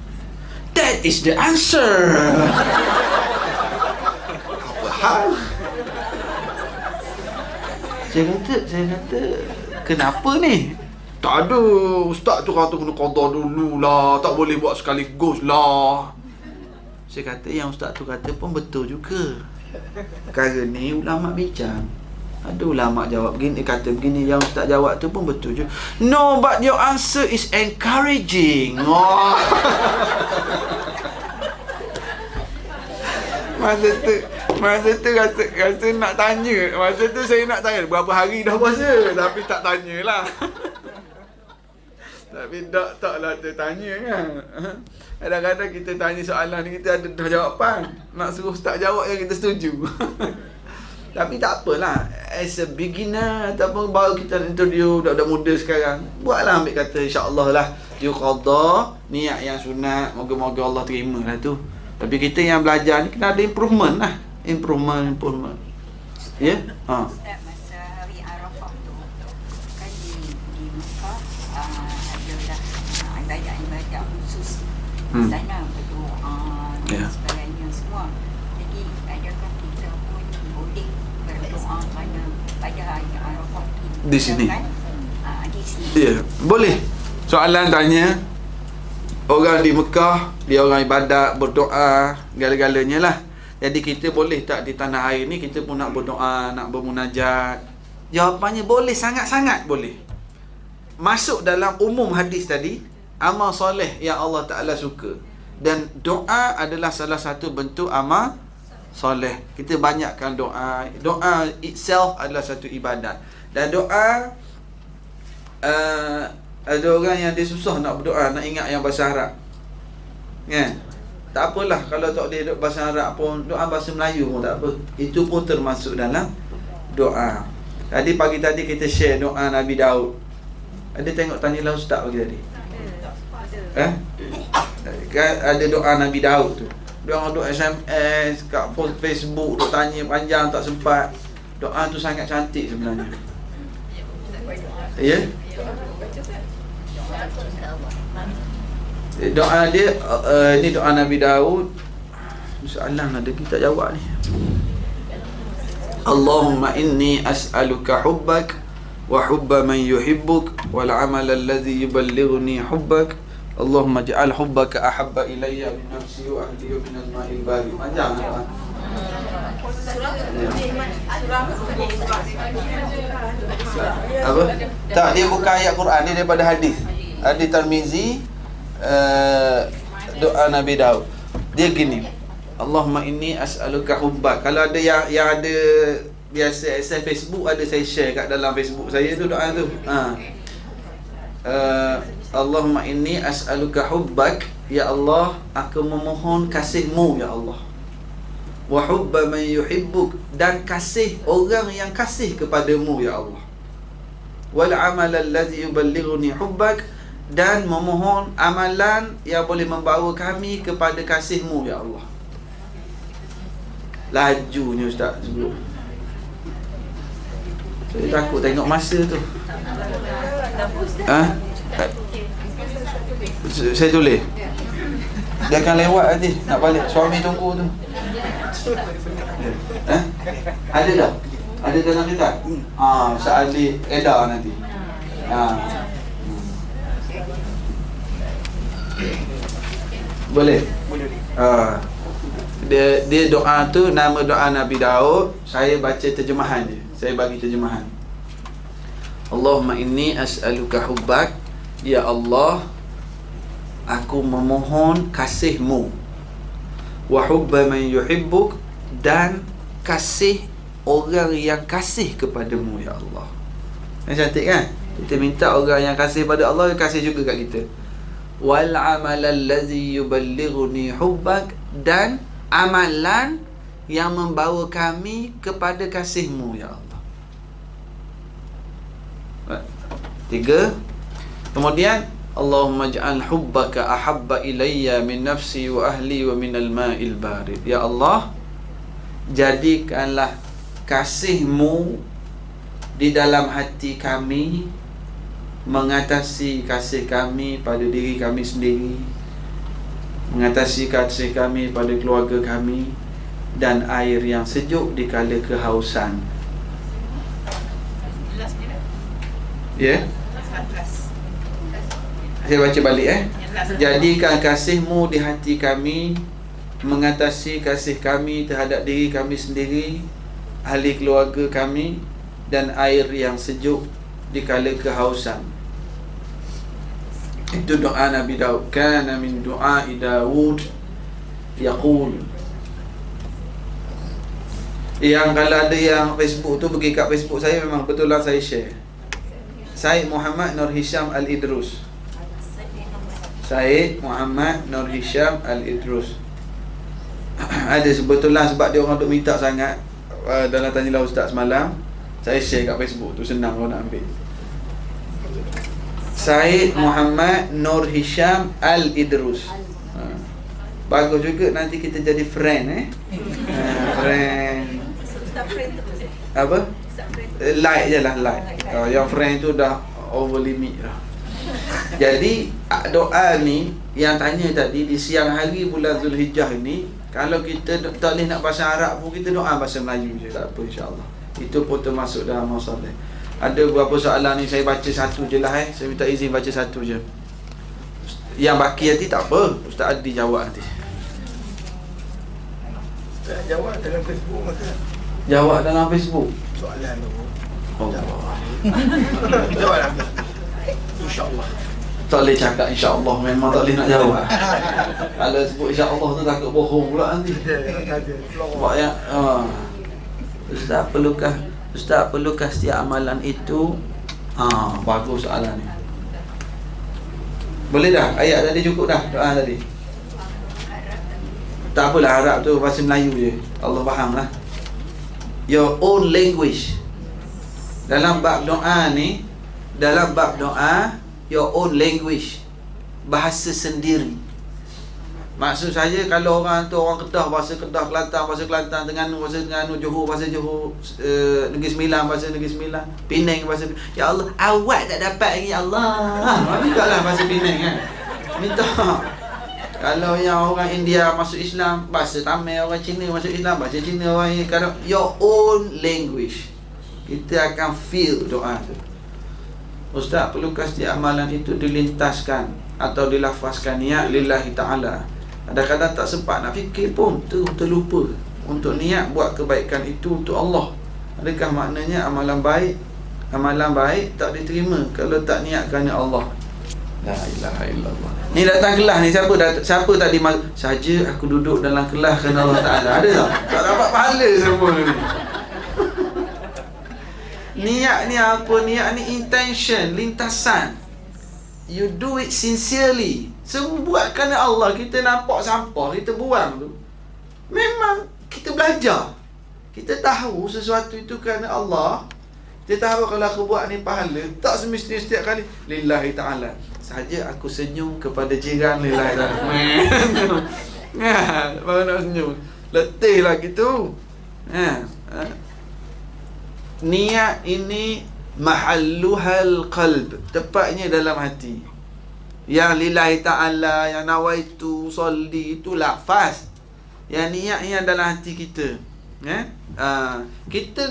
That is the answer. Apa hal? Saya kata kenapa ni? "Tak ada, ustaz tu kata kena qada dululah, tak boleh buat sekaligus lah." Saya kata yang ustaz tu kata pun betul juga. Perkara ni ulama bincang. Ada ulama jawab begini, kata begini, yang ustaz jawab tu pun betul juga. "No, but your answer is encouraging." Masa tu rasa nak tanya. Masa tu saya nak tanya berapa hari dah puasa, tapi tak tanyalah. Tapi taklah tertanya kan. Kadang-kadang kita tanya soalan ni, kita ada dah jawapan. Nak suruh ustaz jawab yang kita setuju. Tapi tak apalah, as a beginner ataupun baru kita introduce budak-budak muda sekarang, buatlah, ambil kata insya-Allah lah you qada, niat yang sunat, moga-moga Allah terima lah tu. Tapi kita yang belajar ni kena ada improvement lah. Improvement. Ya? Ustaz, masa hari Arafah tu kan di Mekah adalah ibadat khusus sana, berdoa dan sebagainya semua. Jadi adakah kita pun boleh berdoa pada hari Arafah di sini? Di sini. Ya, boleh. Soalan tanya, orang di Mekah, dia orang ibadat, berdoa, segala-galanya lah. Jadi kita boleh tak di tanah air ni kita pun nak berdoa, nak bermunajat? Jawapannya boleh, sangat-sangat boleh. Masuk dalam umum hadis tadi, amal soleh yang Allah Ta'ala suka. Dan doa adalah salah satu bentuk amal soleh. Kita banyakkan doa. Doa itself adalah satu ibadat. Dan doa, ada orang yang dia susah nak berdoa, nak ingat yang bahasa Arab, kan? Tak apalah, kalau tak boleh bahasa Arab pun, doa bahasa Melayu pun tak apa. Itu pun termasuk dalam doa. Tadi pagi tadi kita share doa Nabi Daud. Ada tengok tanyalah ustaz pagi tadi? Kan ada doa Nabi Daud tu. Dia orang duk SMS kat Facebook, duk tanya panjang tak sempat. Doa tu sangat cantik sebenarnya. Ya? Doa dia ni doa Nabi Daud. Soalan ada kita jawab ni. Allahumma inni as'aluka hubbak wa hubba man yuhibbuk wal amal alladhi yuballighuni hubbak. Allahumma ja'al hubbaka ahabba ilayya min nafsi wa ahli min al-ma'il bari. Panjang doa. Apa? Tak, dia bukan ayat Quran, dia daripada hadis. Hadis Tirmizi, doa Nabi Daud. Dia gini, Allahumma inni as'aluka hubbak. Kalau ada yang ada biasa saya Facebook, ada saya share kat dalam Facebook saya tu doa tu. Allahumma inni as'aluka hubbak, ya Allah, aku memohon kasih-Mu ya Allah. Wa hubba man yuhibbuk, dan kasih orang yang kasih kepadamu ya Allah. Wal amal allazi yuballighuni hubbak, dan memohon amalan yang boleh membawa kami kepada kasih-Mu ya Allah. Lajunya Ustaz sebelum. Saya takut tengok masa tu. Saya tulis. Dia akan lewat nanti, nak balik. Suami tunggu tu. Ada dah? Ada dalam kitab? Ustaz Ali edar nanti. Boleh? Dia doa tu, nama doa Nabi Daud. Saya baca terjemahan je. Saya bagi terjemahan. Allahumma inni as'aluka hubbak, ya Allah, aku memohon kasih-Mu. Wa hubba man yuhibbuk, dan kasih orang yang kasih kepadamu ya Allah. Cantik kan? Kita minta orang yang kasih pada Allah, dia kasih juga kat kita. Wal amal allazi yuballighuni hubbak, dan amalan yang membawa kami kepada kasih-Mu ya Allah. 3. Kemudian Allahumma ja'al hubbaka ahabba ilayya min nafsi wa ahli wa minal ma'il barid. Ya Allah, jadikanlah kasih-Mu di dalam hati kami, mengatasi kasih kami pada diri kami sendiri, mengatasi kasih kami pada keluarga kami, dan air yang sejuk di kala kehausan. Ya? Saya baca balik Jadikan kasih-Mu di hati kami, mengatasi kasih kami terhadap diri kami sendiri, ahli keluarga kami, dan air yang sejuk di kala kehausan. Itu doa Nabi Daud. Kana min du'ai Daud yaqul. Yang kalau ada yang Facebook tu, pergi kat Facebook saya, memang betul lah saya share. Syed Muhammad Nur Hisham Al-Idrus. Syed Muhammad Nur Hisham Al-Idrus. Ada sebetulnya sebab dia orang duk minta sangat, dalam tanyalah Ustaz semalam, saya share kat Facebook tu, senang kalau nak ambil. Syed Muhammad Nur Hisham Al-Idrus. Bagus juga, nanti kita jadi friend friend. Apa? Like je lah, like. Yang friend tu dah over limit dah. Jadi doa ni yang tanya tadi, di siang hari bulan Zulhijjah ni, kalau kita tak boleh nak bahasa Arab pun, kita doa bahasa Melayu je, tak apa, insya-Allah. Itu pun termasuk dalam masalah. Ada beberapa soalan ni saya baca satu je lah saya minta izin baca satu je. Yang baki nanti tak apa, Ustaz Adi jawab nanti. Jawab dalam Facebook masa. Jawab dalam Facebook. Soalan tu. Allah. Jawab dalam Facebook. InsyaAllah. Tak boleh cakap insya-Allah, memang tak boleh nak jawab. Kalau sebut insya-Allah tu takut bohong pula nanti. Sebab yang Ustaz perlukah setiap amalan itu? Bagus soalan ni. Boleh dah? Ayat tadi cukup dah? Doa tadi? Tak apalah, Arab tu bahasa Melayu je, Allah faham lah. Your own language. Dalam bab doa ni, dalam bab doa, your own language, bahasa sendiri. Maksud saya, kalau orang tu orang Kedah, bahasa Kedah, Kelantan bahasa Kelantan, Terengganu bahasa Terengganu, Johor bahasa Johor, Negeri Sembilan bahasa Negeri Sembilan, Penang bahasa Penang. Ya Allah, awak tak dapat lagi, ya Allah. Minta lah bahasa Penang kan. Minta. Kalau yang orang India masuk Islam, bahasa Tamil. Orang Cina masuk Islam, bahasa Cina. Orang kalau your own language, kita akan feel doa tu. Ustaz, perlukah setiap amalan itu dilintaskan atau dilafazkan niat lillahi ta'ala? Kadang-kadang tak sempat nak fikir pun, terlupa untuk niat buat kebaikan itu untuk Allah. Adakah maknanya amalan baik tak diterima kalau tak niat kerana Allah? La ilaha illallah. Ni datang kelas ni, siapa tadi saja aku duduk dalam kelas kerana Allah Ta'ala. Ada tak? Tak dapat pahala semua ni. Niat ni apa? Niat ni intention, lintasan. you do it sincerely. Semua buat kerana Allah. Kita nampak sampah, kita buang tu, memang kita belajar. Kita tahu sesuatu itu kerana Allah. Kita tahu kalau aku buat ni pahala. Tak semestinya setiap kali lillahi ta'ala saja aku senyum kepada jiran lillahi ta'ala. Baru nak senyum. Letih lah gitu. Niat ini mahalluhal qalb, tepatnya dalam hati. Yang lillahi ta'ala, yang nawaitu solli, itu lafaz. Yang niat yang dalam hati kita. Kita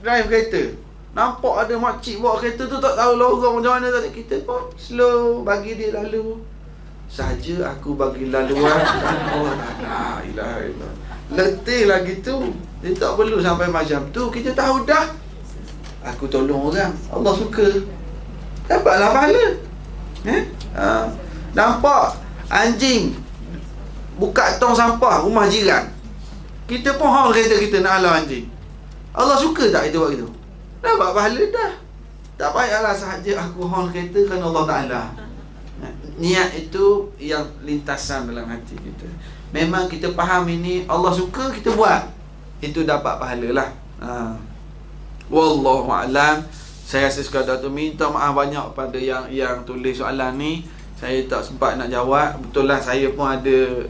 drive kereta, nampak ada makcik bawa kereta tu, tak tahu lorong macam mana tadi. Kita pun slow, bagi dia lalu. Saja aku bagi laluan. Allah, la ilaha illallah. Letih lah gitu. Dia tak perlu sampai macam tu. Kita tahu dah, aku tolong orang, Allah suka, dapatlah pahala. Nampak anjing buka tong sampah rumah jiran, kita pun haul kereta kita nak halau anjing. Allah suka tak kita buat gitu? Dapat pahala dah. Tak payahlah sahaja aku haul kereta kerana Allah Ta'ala. Niat itu yang lintasan dalam hati kita. Memang kita faham ini Allah suka, kita buat, itu dapat pahala lah. Wallahu a'lam. Saya rasa sekadar tu minta maaf banyak pada yang tulis soalan ni. Saya tak sempat nak jawab. Betul lah, saya pun ada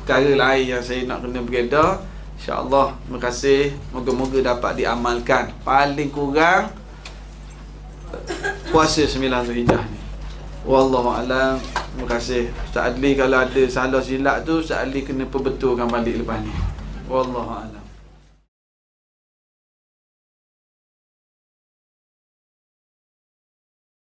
perkara lain yang saya nak kena beredar. InsyaAllah, terima kasih. Moga-moga dapat diamalkan. Paling kurang puasa 9 Zulhijjah ni. Wallahu a'lam. Terima kasih Ustaz Adli. Kalau ada salah silap tu, Ustaz Adli kena perbetulkan balik lepas ni. Wallahu a'lam.